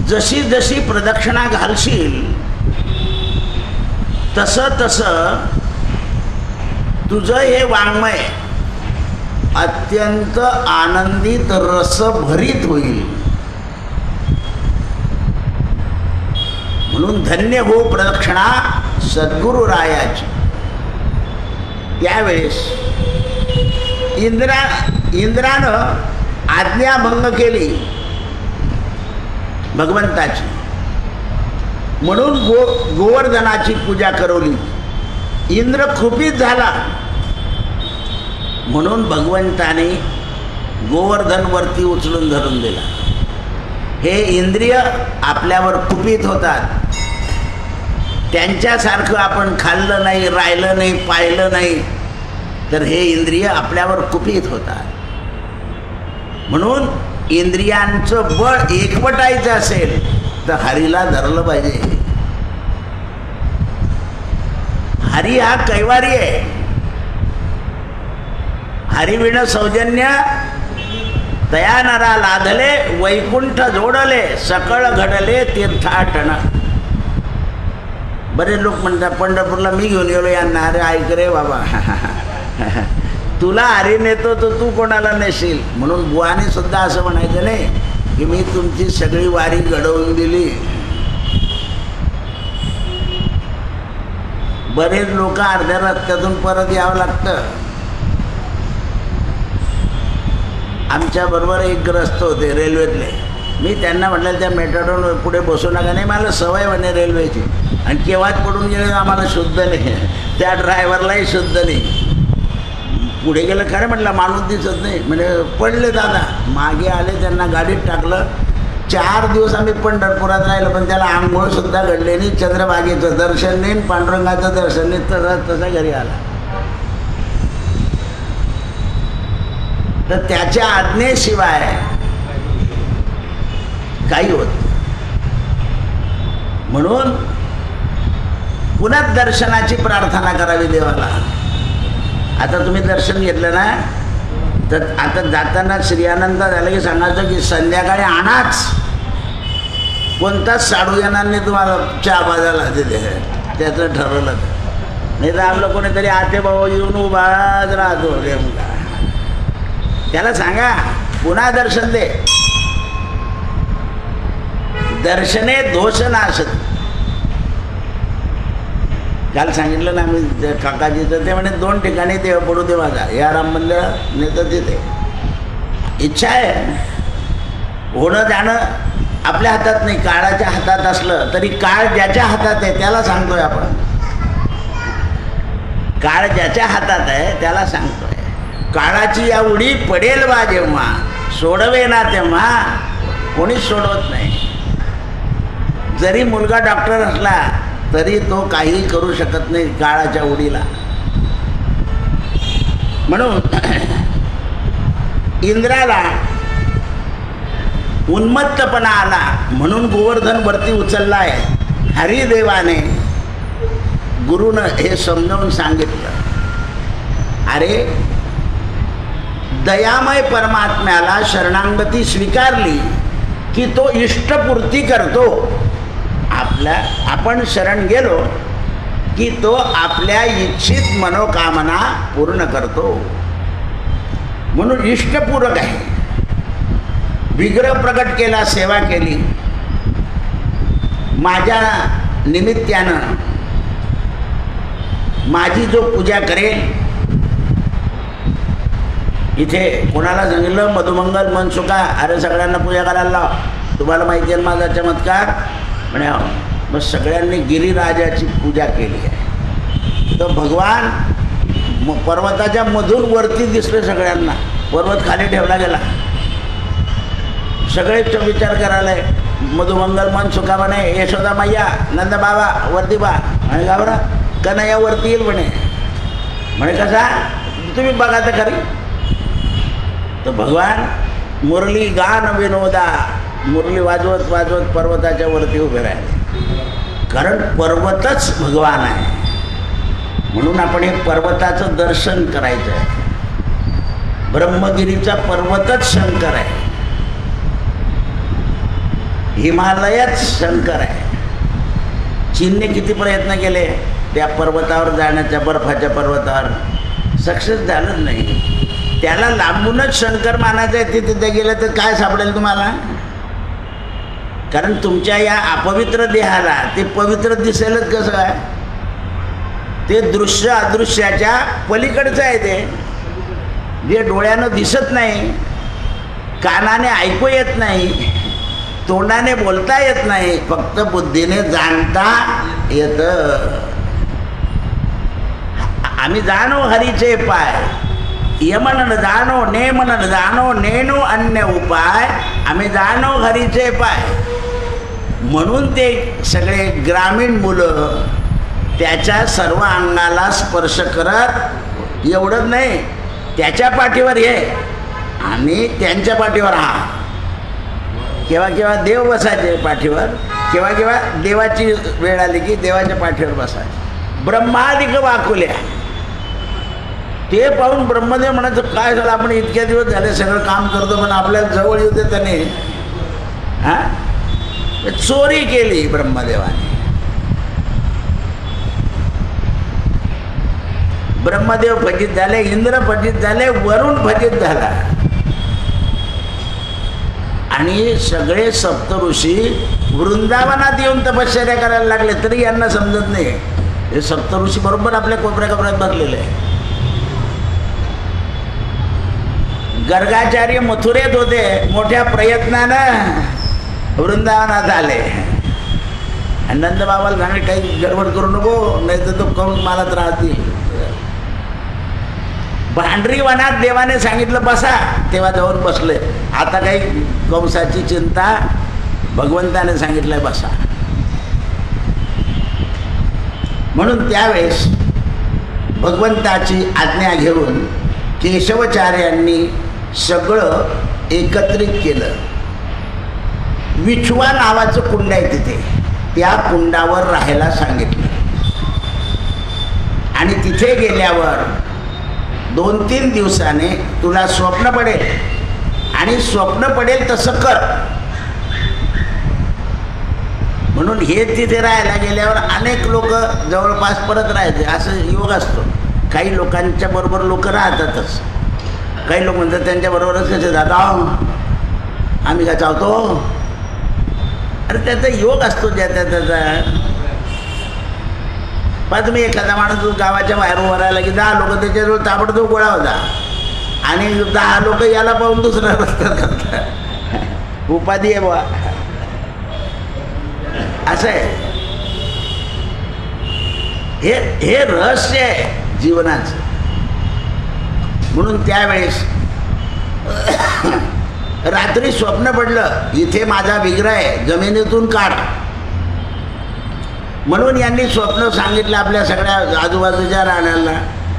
जशी जशी प्रदक्षिणा घालशील तसं तसं तुझं हे वाङ्मय अत्यंत आनंदित रसभरीत होईल. म्हणून धन्य हो प्रदक्षिणा सद्गुरु रायाची. त्यावेळेस इंद्रानं आज्ञाभंग केली भगवंताची, म्हणून गोवर्धनाची पूजा करवली. इंद्र कुपित झाला, म्हणून भगवंताने गोवर्धनवरती उचलून धरून दिला. हे इंद्रिय आपल्यावर कुपित होतात. त्यांच्यासारखं आपण खाल्लं नाही, राहिलं नाही, पाहिलं नाही तर हे इंद्रिय आपल्यावर कुपित होतात. म्हणून इंद्रियांचं बळ एकवटायचं असेल तर हरीला धरलं पाहिजे. हरी हा कैवारी आहे. हरिविण सौजन्य तया नरा लाधले, वैकुंठ जोडले, सकळ घडले तीर्थाटन. बरेच लोक म्हणतात पंढरपूरला मी घेऊन गेलो यांना. अरे ऐक रे बाबा, तुला हरी नेतो तर तू कोणाला नेशील. म्हणून बुवाने सुद्धा असं म्हणायचं नाही की मी तुमची सगळी वारी घडवून दिली. बरेच लोक अर्ध्या रस्त्यातून परत यावं लागतं. आमच्याबरोबर एक ग्रस्त होते रेल्वेतले. मी त्यांना म्हटलं त्या मेट्रोवर पुढे बसू नका. नाही, मला सवय म्हणे रेल्वेची, आणि केव्हाच पडून गेले आम्हाला शुद्ध नाही, त्या ड्रायव्हरलाही शुद्ध नाही. पुढे गेलं, खरं म्हटलं माणूस दिसत नाही. म्हणजे पडले दादा, मागे आले, त्यांना गाडीत टाकलं. 4 दिवस आम्ही पंढरपुरात राहिलो, पण त्याला आंघोळसुद्धा घडले नाही, चंद्रभागेचं दर्शन नाही, पांडुरंगाचं दर्शन नाही, तसा घरी आला. तर त्याच्या आज्ञेशिवाय काही होत. म्हणून पुन्हा दर्शनाची प्रार्थना करावी देवाला. आता तुम्ही दर्शन घेतलं ना, तर आता जाताना श्रीआनंद झालं की सांगायचं की संध्याकाळी आणाच, कोणताच साडू येणार नाही तुम्हाला चहा बाजाला तिथे, त्याचं ठरवलं. नाही तर आपलं कोणीतरी आते भाऊ येऊन उभाच राहतो नेमका. त्याला सांगा पुन्हा दर्शन दे. दर्शने दोष नाशत. काल सांगितलं ना आम्ही काकाजीचं, ते म्हणे 2 ठिकाणी देव पडू दे माझा, या राम मंदिर नाही तर तिथे. इच्छा आहे, होणं जाणं आपल्या हातात नाही, काळाच्या हातात असलं तरी काळ ज्याच्या हातात आहे त्याला सांगतोय आपण. काळ ज्याच्या हातात आहे त्याला सांगतोय. काळाची या उडी पडेल बा जेव्हा, सोडवे ना तेव्हा कोणीच सोडवत नाही. जरी मुलगा डॉक्टर असला तरी तो काही करू शकत नाही काळाच्या उडीला. म्हणून इंद्राला उन्मत्तपणा आला म्हणून गोवर्धन वरती उचलला आहे. हरिदेवाने गुरुनं हे समजावून सांगितलं, अरे दयामय परमात्म्याला शरणागती स्वीकारली की तो इष्टपूर्ती करतो. आपण शरण गेलो की तो आपल्या इच्छित मनोकामना पूर्ण करतो. म्हणून इष्टपूरक आहे. विग्रह प्रकट केला, सेवा केली, माझ्या निमित्तानं माझी जो पूजा करेल. इथे कोणाला सांगितलं मधुमंगल मनसुखा, अरे सगळ्यांना पूजा करायला लाव, तुम्हाला माहिती आहे माझा चमत्कार म्हणे. मग सगळ्यांनी गिरिराजाची पूजा केली आहे. तर भगवान पर्वताच्या मधून वरती दिसले सगळ्यांना, पर्वत खाली ठेवला गेला. सगळे विचार करायला मधुमंगल मनसुखा म्हणे, यशोदा मैया, नंद बाबा वरती बा, आणि गावरा कन्हैया वरती येईल म्हणे. म्हणे कसा, तुम्ही बघा तर खरी. तर भगवान मुरली गान विनोदा, मुरली वाजवत वाजवत पर्वताच्या वरती उभे राहिले. कारण पर्वतच भगवान आहे. म्हणून आपण हे पर्वताचं दर्शन करायचं आहे. ब्रह्मगिरीचा पर्वतच शंकर आहे, हिमालयच शंकर आहे. चीनने किती प्रयत्न केले त्या पर्वतावर जाण्याच्या, बर्फाच्या पर्वतावर, सक्सेस झालंच नाही. त्याला लांबूनच शंकर मानायचं आहे. ते तिथे गेलं तर काय सापडेल तुम्हाला? कारण तुमच्या या अपवित्र देहाला ते पवित्र दिसेलच कसं आहे? ते दृश्य अदृश्याच्या पलीकडचं आहे. ते जे डोळ्यानं दिसत नाही, कानाने ऐकू येत नाही, तोंडाने बोलता येत नाही, फक्त बुद्धीने जाणता येतं. आम्ही जाणो हरीचे पाय, यमन जाणो नेमन जाणो नेणो अन्य उपाय, आम्ही जाणो हरीचे पाय. म्हणून ते सगळे ग्रामीण मुलं त्याच्या सर्व अंगाला स्पर्श करत, एवढंच नाही त्याच्या पाठीवर ये आणि त्यांच्या पाठीवर हा. केव्हा केव्हा देव बसायचे पाठीवर, केव्हा केव्हा देवाची वेळ आली की देवाच्या पाठीवर बसायचे. ब्रह्मादिक वाकुल्या. ते पाहून ब्रह्मदेव म्हणायचं, काय झालं आपण इतक्या दिवस झाले सगळं काम करतो पण आपल्याला जवळ येऊ दे त्याने. हां, चोरी केली ब्रह्मदेवाने. ब्रह्मदेव फजित झाले, इंद्र फजित झाले, वरुण फजित झाला. आणि सगळे सप्तऋषी वृंदावनात येऊन तपश्चर्या करायला लागले, तरी यांना समजत नाही. हे सप्तऋषी बरोबर आपल्या कोपऱ्या कोपऱ्यात बसलेले आहे. गर्गाचार्य मथुरेत होते, मोठ्या प्रयत्नानं वृंदावनात आले. नंद बाबाला सांगितलं काही गडबड करू नको, नाही तर तो करून मालत राहतील. भांडरी वनात देवाने सांगितलं बसा, तेव्हा जाऊन बसले. आता काही कंसाची चिंता, भगवंताने सांगितलंय बसा. म्हणून त्यावेळेस भगवंताची आज्ञा घेऊन केशवाचार्यांनी सगळं एकत्रित केलं. विठवा नावाचं कुंड आहे तिथे, त्या कुंडावर राहायला सांगितलं. आणि तिथे गेल्यावर 2-3 दिवसाने तुला स्वप्न पडेल आणि स्वप्न पडेल तसं कर. म्हणून हे तिथे राहायला गेल्यावर अनेक लोक जवळपास परत राहायचे, असं योग असतो. काही लोकांच्या बरोबर लोक राहतातच. काही लोक म्हणतात त्यांच्याबरोबरच कसे दादा आम्ही का चावतो. अरे त्याचा योग असतो ज्याचा त्याचा. पण तुम्ही एखादा माणूस गावाच्या बाहेर उभा राहिला की 10 लोक त्याच्याजवळ ताबडतोब गोळा होता आणि 10 लोक याला पाहून दुसरा रस्ता करतात. उपाधी आहे बुवा, असं आहे. हे रहस्य आहे जीवनाचं. म्हणून त्यावेळेस रात्री स्वप्न पडलं इथे माझा विग्रह आहे, जमिनीतून काढ. म्हणून यांनी स्वप्न सांगितलं आपल्या सगळ्या आजूबाजूच्या राहण्याला.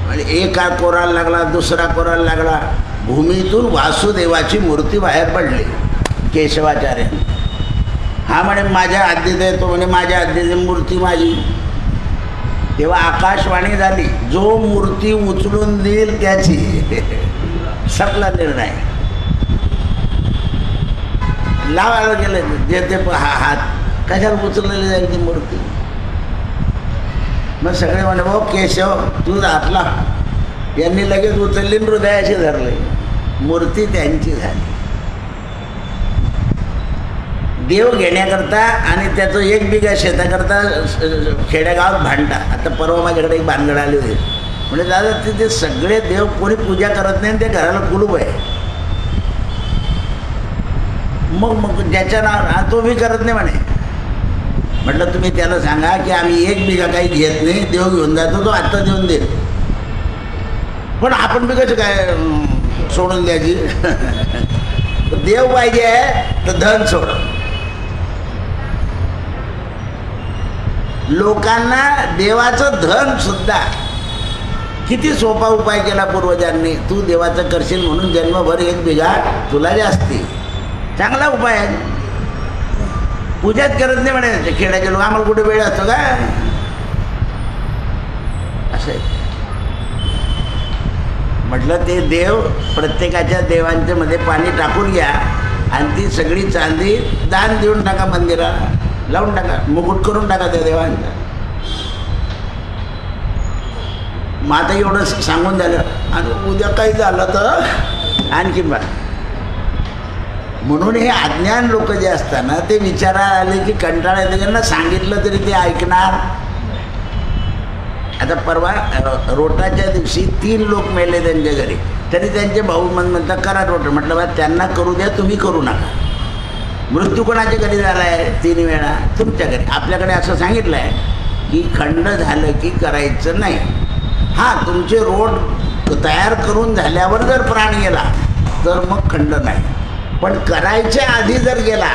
म्हणजे एका कोराला लागला, दुसरा कोराला लागला. भूमीतून वासुदेवाची मूर्ती बाहेर पडली केशवाचार्यांनी. हा म्हणे माझ्या हद्दीत आहे, तो म्हणे माझ्या हद्दीत मूर्ती माझी. तेव्हा आकाशवाणी झाली, जो मूर्ती उचलून देईल त्याची. सपला निर्णय लावायला गेलं. जे ते हात कशाला उचललेली जाईल ती मूर्ती. मग सगळे म्हणे भाऊ केशव तू हातला. यांनी लगेच उचलली हृदयाशी धरले. मूर्ती त्यांची झाली. देव घेण्याकरता आणि त्याचं 1 बिघा शेताकरता खेडेगावात भांडा. आता परवा माझ्याकडे एक भानगड आली होती. म्हणजे दादा तिथे सगळे देव कोणी पूजा करत नाही, ते घराला कुलूप आहे. मग ज्याच्या नाव तो बी करत नाही म्हणे. म्हटलं तुम्ही त्याला सांगा की आम्ही 1 बिघा काही घेत नाही, देव घेऊन जातो, तो आत्ता देऊन देईल. पण आपण बी कसं काय सोडून द्यायची. देव पाहिजे तर धन सोड. लोकांना देवाचं धन सुद्धा किती सोपा उपाय केला पूर्वजांनी. तू देवाचं करशील म्हणून जन्मभर 1 बिघा तुला जास्ती. चांगला उपाय आहे. पूजाच करत नाही म्हणे खेड्याचे लोक. आम्हाला कुठे वेळ असतो का असं. म्हटलं ते देव प्रत्येकाच्या देवांच्या मध्ये पाणी टाकून घ्या आणि ती सगळी चांदी दान देऊन टाका, मंदिराला लावून टाका, मुकुट करून टाका त्या देवांचा. मग आता एवढं सांगून झालं आणि उद्या काही झालं तर आणखी बा. म्हणून हे अज्ञान लोक जे असतात ना ते विचारायला आले की कंटाळा येते. त्यांना सांगितलं तरी ते ऐकणार. आता परवा रोटाच्या दिवशी 3 लोक मेले त्यांच्या घरी, तरी त्यांचे भाऊ म्हणतात करा रोट. म्हटलं बा त्यांना करू द्या, तुम्ही करू नका. मृत्यू कोणाच्या घरी झाला आहे 3 वेळा? तुमच्या घरी. आपल्याकडे असं सांगितलं आहे की खंड झालं की करायचं नाही. हां तुमचे रोड तयार करून झाल्यावर जर प्राण गेला तर मग खंड नाही, पण करायच्या आधी जर गेला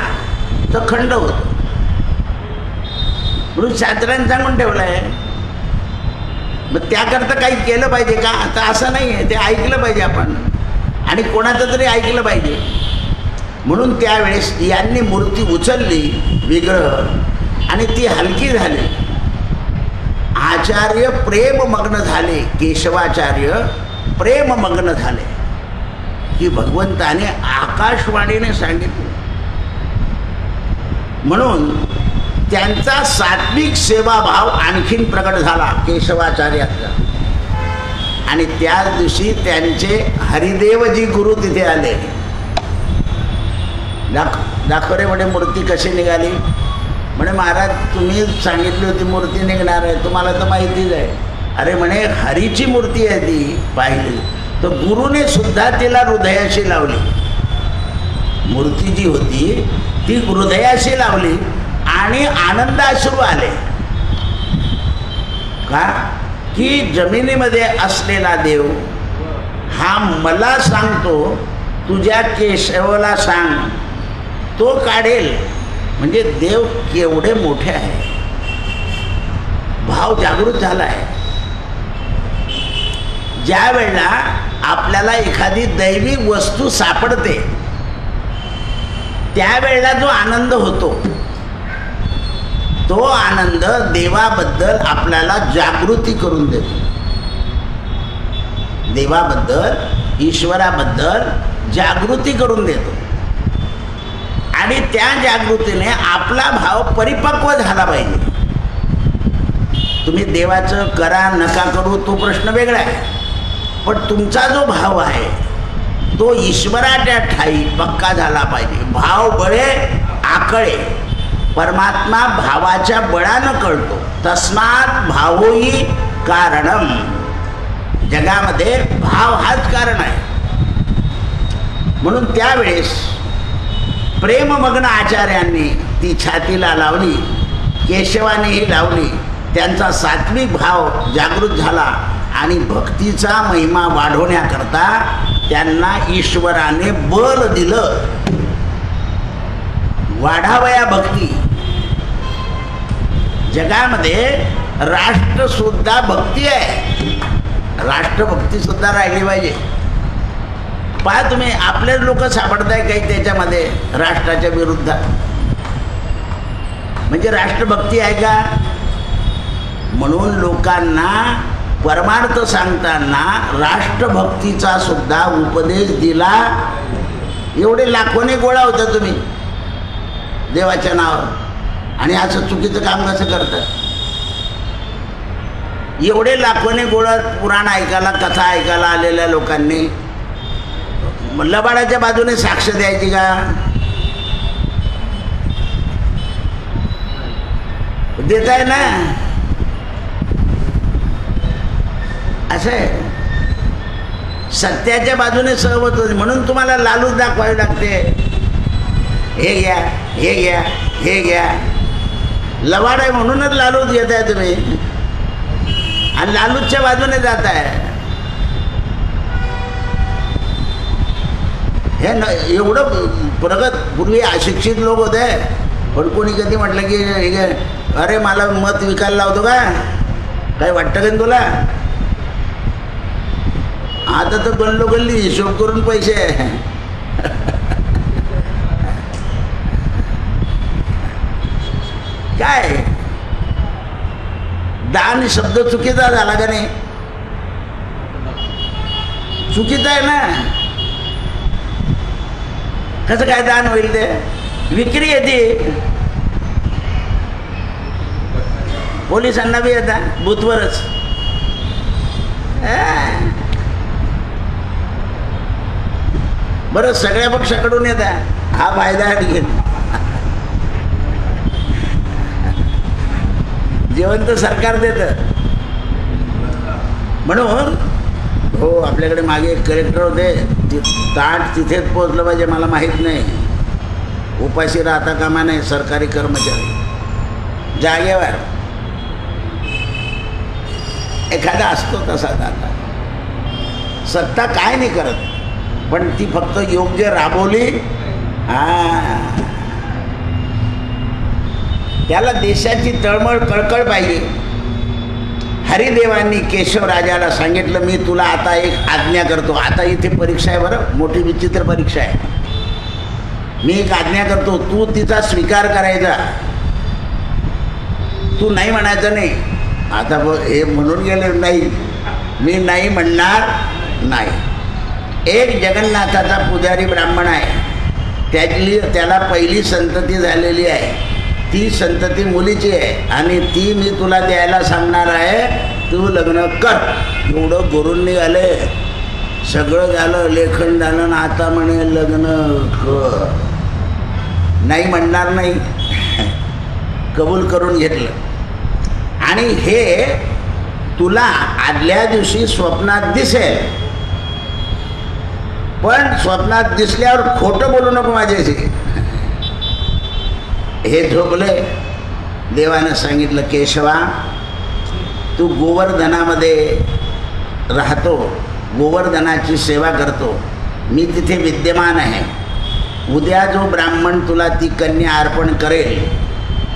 तर खंड होतो. म्हणून शास्त्रांनी सांगून ठेवलं आहे. मग त्याकरता काही केलं पाहिजे का? आता असं नाही आहे. ते ऐकलं पाहिजे आपण आणि कोणाचं तरी ऐकलं पाहिजे. म्हणून त्यावेळेस यांनी मूर्ती उचलली विग्रह आणि ती हलकी झाली. आचार्य प्रेममग्न झाले. केशवाचार्य प्रेममग्न झाले की भगवंताने आकाशवाणीने सांगितलं. म्हणून त्यांचा सात्विक सेवाभाव आणखीन प्रकट झाला केशवाचार्याचा. आणि त्याच दिवशी त्यांचे हरिदेवजी गुरु तिथे आले. दाखव रे म्हणे मूर्ती कशी निघाली. म्हणे महाराज तुम्ही सांगितली होती मूर्ती निघणार आहे, तुम्हाला तर माहितीच आहे. अरे म्हणे हरीची मूर्ती आहे ती. पाहिली तर गुरुने सुद्धा तिला हृदयाशी लावली. मूर्ती जी होती ती हृदयाशी लावली आणि आनंदाश्रू आले. का की जमिनीमध्ये असलेला देव हा मला सांगतो, तुझ्या केशवाला सांग, तो काढेल. म्हणजे देव केवढे मोठे आहे. भाव जागृत झाला आहे. ज्या वेळेला आपल्याला एखादी दैवी वस्तू सापडते त्यावेळेला जो आनंद होतो, तो आनंद देवाबद्दल आपल्याला जागृती करून देतो. देवाबद्दल, ईश्वराबद्दल जागृती करून देतो. आणि त्या जागृतीने आपला भाव परिपक्व झाला पाहिजे. तुम्ही देवाचं करा नका करू तो प्रश्न वेगळा आहे, पण तुमचा जो भाव आहे तो ईश्वराच्या ठाई पक्का झाला पाहिजे. भाव बळे आकळे, परमात्मा भावाच्या बळानं कळतो. तस्मात भावोही कारणम. जगामध्ये भाव हाच कारण आहे. म्हणून त्यावेळेस प्रेममग्न आचार्यांनी ती छातीला लावली, केशवानेही लावली. त्यांचा सात्विक भाव जागृत झाला आणि भक्तीचा महिमा वाढवण्याकरता त्यांना ईश्वराने बल दिलं. वाढावया भक्ती. जगामध्ये राष्ट्रसुद्धा भक्ती आहे. राष्ट्रभक्ती सुद्धा राहिली पाहिजे. पहा तुम्ही, आपलेच लोक सापडताय काही त्याच्यामध्ये राष्ट्राच्या विरुद्ध. म्हणजे राष्ट्रभक्ती आहे का? म्हणून लोकांना परमार्थ सांगताना राष्ट्रभक्तीचा सुद्धा उपदेश दिला. एवढे लाखोने गोळा होता तुम्ही देवाच्या नावावर, आणि असं चुकीचं काम कसं करतात? एवढे लाखोने गोळा पुराण ऐकायला, कथा ऐकायला आलेल्या लोकांनी लबाडाच्या बाजूने साक्ष द्यायची का? देताय ना. असं आहे. सत्याच्या बाजूने सहमत होते म्हणून तुम्हाला लालूच दाखवावी लागते. हे घ्या, हे घ्या, हे घ्या. लबाड आहे म्हणूनच लालूच घेत आहे तुम्ही, आणि लालूच्या बाजूने जात आहे. हे न एवढं प्रगत, पूर्वी अशिक्षित लोक होते, पण कोणी कधी म्हटलं की हे अरे मला मत विकायला लावतो का, काही वाटतं का तुला? आता तर गल्लोगल्ली हिशोब करून पैसे. काय दान शब्द चुकीचा झाला का नाही? चुकीचा आहे ना. कसं काय दान होईल? ते विक्री येते. पोलिसांना बी येतात बूथवरच. बरं, सगळ्या पक्षाकडून येतात. हा फायदा घेत. जेवण तर सरकार देतं. म्हणून हो, आपल्याकडे मागे एक कलेक्टर होते, ताट तिथेच पोचलं पाहिजे. मला माहीत नाही, उपाशी राहता कामा नाही सरकारी कर्मचारी. जागेवर एखादा असतो तसा दाता. सत्ता काय नाही करत, पण ती फक्त योग्य राबवली. त्याला देशाची तळमळ कळकळ पाहिजे. हरिदेवांनी केशवराजाला सांगितलं, मी तुला आता एक आज्ञा करतो. आता इथे परीक्षा आहे बरं, मोठी विचित्र परीक्षा आहे. मी एक आज्ञा करतो, तू तिचा स्वीकार करायचा. तू नाही म्हणायचं नाही. आता हे म्हणून गेले, नाही मी नाही म्हणणार नाही. एक जगन्नाथाचा पुजारी ब्राह्मण आहे, त्याला पहिली संतती झालेली आहे. ती संतती मुलीची आहे आणि ती मी तुला द्यायला सांगणार आहे. तू लग्न कर. एवढं गुरून निघाले, सगळं झालं, लेखन झालं, ना आता म्हणे लग्न कर. नाही म्हणणार नाही, कबूल करून घेतलं. आणि हे तुला आदल्या दिवशी स्वप्नात दिसेल, पण स्वप्नात दिसल्यावर खोटं बोलू नको माझ्याशी. हे झोपले. देवानं सांगितलं, केशवा तू गोवर्धनामध्ये राहतो, गोवर्धनाची सेवा करतो, मी तिथे विद्यमान आहे. उद्या जो ब्राह्मण तुला ती कन्या अर्पण करेल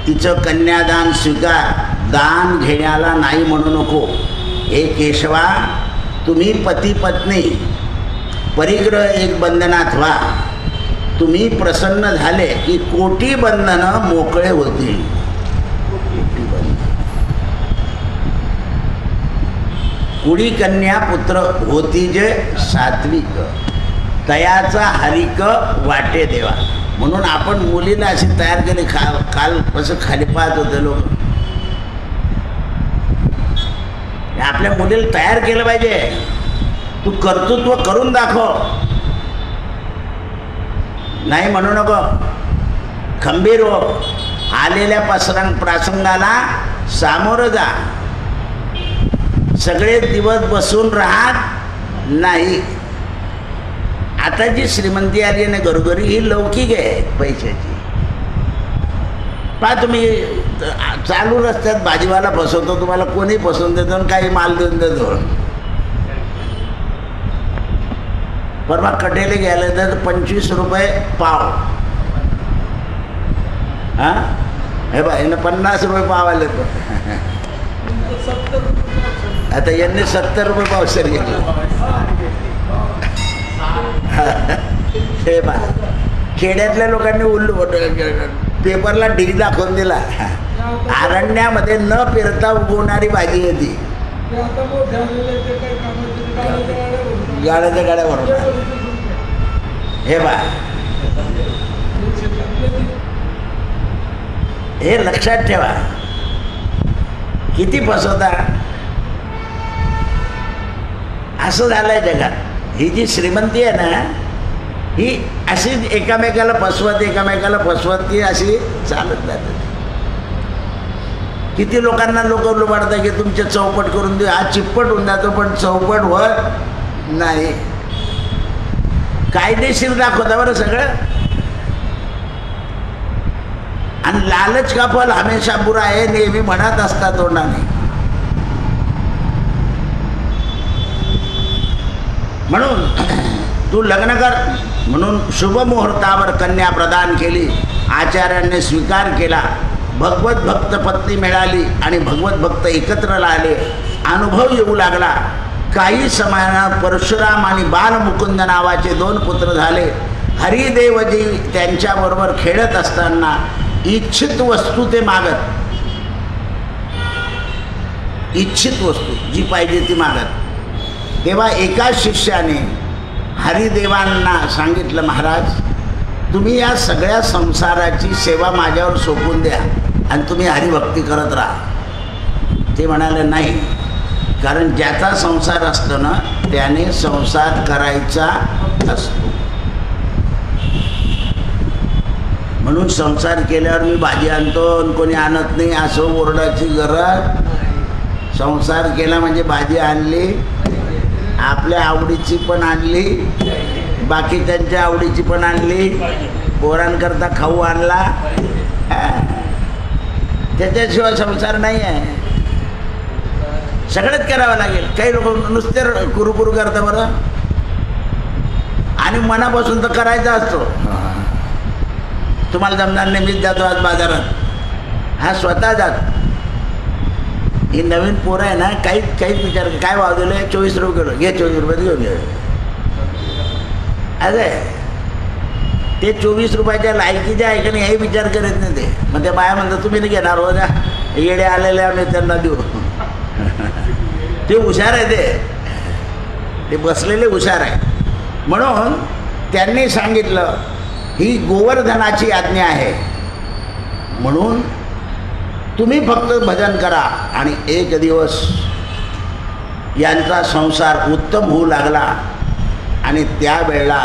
तिचं कन्यादान स्वीकार, दान घेण्याला नाही म्हणू नको. हे केशवा, तुम्ही पती पत्नी परिग्रह एक बंधनात व्हा. तुम्ही प्रसन्न झाले की कोटी बंधनं मोकळे होतील. कोटी बंधन. कुडी कन्या पुत्र होती जे सात्विक, तयाचा हरिक वाटे देवा. म्हणून आपण मुलीला अशी तयार केली. काल कसं खाली पाहत होते लोक. आपल्या मुलीला तयार केलं पाहिजे. तू कर्तृत्व करून दाखव, नाही म्हणू नको. खंबीर हो, आलेल्या प्रसंगाला सामोरं जा. सगळे दिवस बसून राहत नाही. आता जी श्रीमंती आली आहे ना घरोघरी, ही लौकिक आहे पैशाची. पहा तुम्ही चालू रस्त्यात भाजीवाला फसवतो, तुम्हाला कोणी फसवून देतो आणि काही माल देऊन देतो. परवा कटेले घ्यायला तर 25 रुपये पाव. हां, हे बा यानं 50 रुपये पाव आले. आता यांनी 70 रुपये पावसर घेतलं. हे बा खेड्यातल्या लोकांनी उल्लू पेपरला ढीग दाखवून दिला. अरण्यामध्ये न पेरता उगवणारी भाजी आहे ती. गाड्याच्या गाड्या भरून. हे बा, हे लक्षात ठेवा. किती फसवता. असं झालंय जगात. ही जी श्रीमंती आहे ना, ही अशी एकामेकाला फसवत ती अशी चालत जाते. किती लोकांना लोक लुबाडतात की तुमचे चौपट करून देऊ. आज चिप्पट होऊन जातो पण चौपट होत नाही. कायदेशीर दाखवता बरं सगळं. आणि लालच का फल हमेशा बुरा आहे नेहमी म्हणत असतात तोंडाने. म्हणून तू लग्न कर म्हणून शुभ मुहूर्तावर कन्या प्रदान केली. आचार्यांनी स्वीकार केला. भगवत भक्त पत्नी मिळाली आणि भगवत भक्त एकत्र आले. अनुभव येऊ लागला. काही समयानं परशुराम आणि बालमुकुंद नावाचे 2 पुत्र झाले. हरिदेवजी त्यांच्याबरोबर खेळत असताना इच्छित वस्तू ते मागत. इच्छित वस्तू जी पाहिजे ती मागत. तेव्हा एका शिष्याने हरिदेवांना सांगितलं, महाराज तुम्ही या सगळ्या संसाराची सेवा माझ्यावर सोपून द्या आणि तुम्ही हरिभक्ती करत राहा. ते म्हणाले नाही, कारण ज्याचा संसार असतो ना त्याने संसार करायचा असतो. म्हणून संसार केल्यावर मी भाजी आणतो आणि कोणी आणत नाही असं ओरडायची गरज. संसार केला म्हणजे भाजी आणली, आपल्या आवडीची पण आणली, बाकीच्यांच्या आवडीची पण आणली, पोरांकरता खाऊ आणला. त्याच्याशिवाय संसार नाही आहे. सगळंच करावं लागेल. काही लोक नुसते कुरुकुरू करता बरं आणि मनापासून तर करायचा असतो. तुम्हाला जमणार नाही, मीच जातो आज बाजारात. हा स्वतः जात. ही नवीन पोरं आहे ना, काहीच विचार काय भाव दिले, 24 रुपये किलो घे, 24 रुपयात घेऊन घे. अरे ते 24 रुपयाच्या लायकीचे आहे का नाही हे विचार करत नाही ते. मग ते बाया म्हणतात तुम्ही नाही घेणार हो, द्या येडे आलेले आम्ही त्यांना देऊ. ते हुशार आहे, ते बसलेले हुशार आहे. म्हणून त्यांनी सांगितलं ही गोवर्धनाची आज्ञा आहे, म्हणून तुम्ही फक्त भजन करा. आणि एक दिवस यांचा संसार उत्तम होऊ लागला आणि त्यावेळेला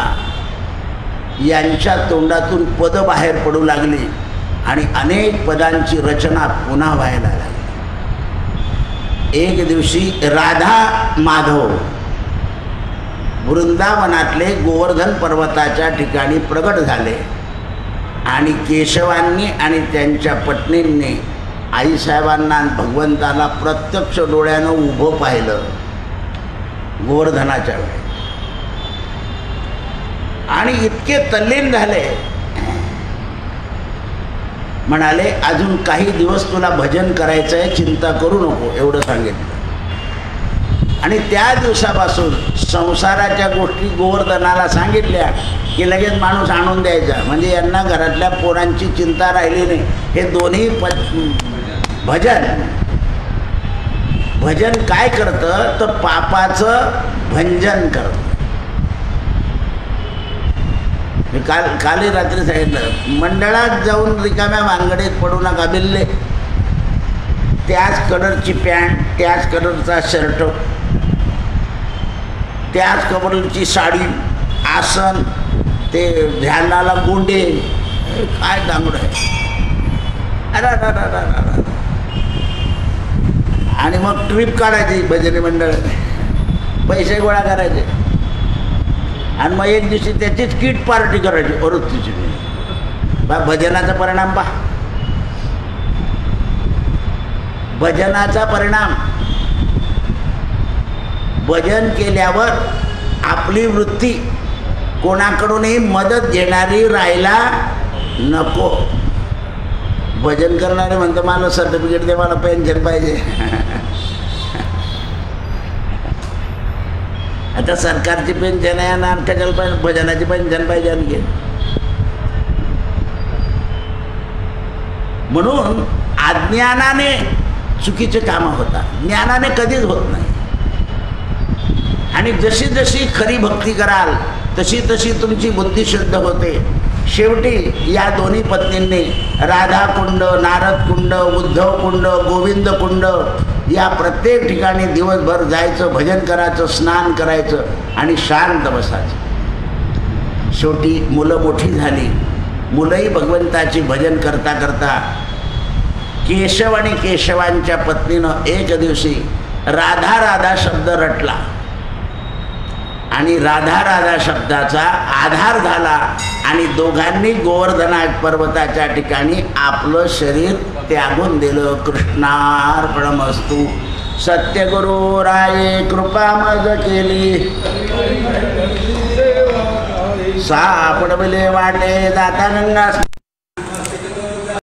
यांच्या तोंडातून पदं बाहेर पडू लागली आणि अनेक पदांची रचना पुन्हा व्हायला लागली. एक दिवशी राधा माधव वृंदावनातले गोवर्धन पर्वताच्या ठिकाणी प्रगट झाले आणि केशवांनी आणि त्यांच्या पत्नींनी आईसाहेबांना भगवंताला प्रत्यक्ष डोळ्यानं उभं पाहिलं गोवर्धनाच्या वेळी. आणि इतके तल्लीन झाले, म्हणाले अजून काही दिवस तुला भजन करायचं आहे, चिंता करू नको, एवढं सांगितलं. आणि त्या दिवसापासून संसाराच्या गोष्टी गोवर्धनाला सांगितल्या की लगेच माणूस आणून द्यायचा, म्हणजे यांना घरातल्या पोरांची चिंता राहिली नाही. हे दोन्ही भजन काय करतं तर पापाचं भंजन करतं. मी कालही रात्री सांगितलं, मंडळात जाऊन रिकाम्या भानगडीत पडू नका. बिल्ले त्याच कलरची पॅन्ट, त्याच कलरचा शर्ट, त्याच कलरची साडी, आसन, ते ध्यानाला गोंडे, काय दांगड आहे. अरे आणि मग ट्रिप काढायची भजनी मंडळ, पैसे गोळा करायचे आणि मग एक दिवशी त्याचीच किट पार्टी करायची वृत्तीची. बा भजनाचा परिणाम पहा, भजनाचा परिणाम. भजन केल्यावर आपली वृत्ती कोणाकडूनही मदत घेणारी राहायला नको. भजन करणारे म्हणतो मला सर्टिफिकेट दे, मला पेन्शन पाहिजे. आता सरकारची पेन्शन आहे आणि आमच्या भजनाची पेन्शन पाहिजे आणखी. म्हणून अज्ञानाने चुकीचे कामं होतात, ज्ञानाने कधीच होत नाही. आणि जशी जशी खरी भक्ती कराल तशी तशी तुमची बुद्धी शुद्ध होते. शेवटी या दोन्ही पत्नींनी राधाकुंड, नारदकुंड, उद्धवकुंड, गोविंद कुंड या प्रत्येक ठिकाणी दिवसभर जायचं, भजन करायचं, स्नान करायचं आणि शांत बसायचं. शेवटी मुलं मोठी झाली. मुलंही भगवंताची भजन करता करता केशव आणि केशवांच्या पत्नीनं एक दिवशी राधा राधा शब्द रटला आणि राधा राधा शब्दाचा आधार झाला आणि दोघांनी गोवर्धना पर्वताच्या ठिकाणी आपलं शरीर त्यागून दिलं. कृष्णार्पणमस्तु. सत्यगुरु राये कृपा मज केली, सापडविले वाटे दाता गंगा.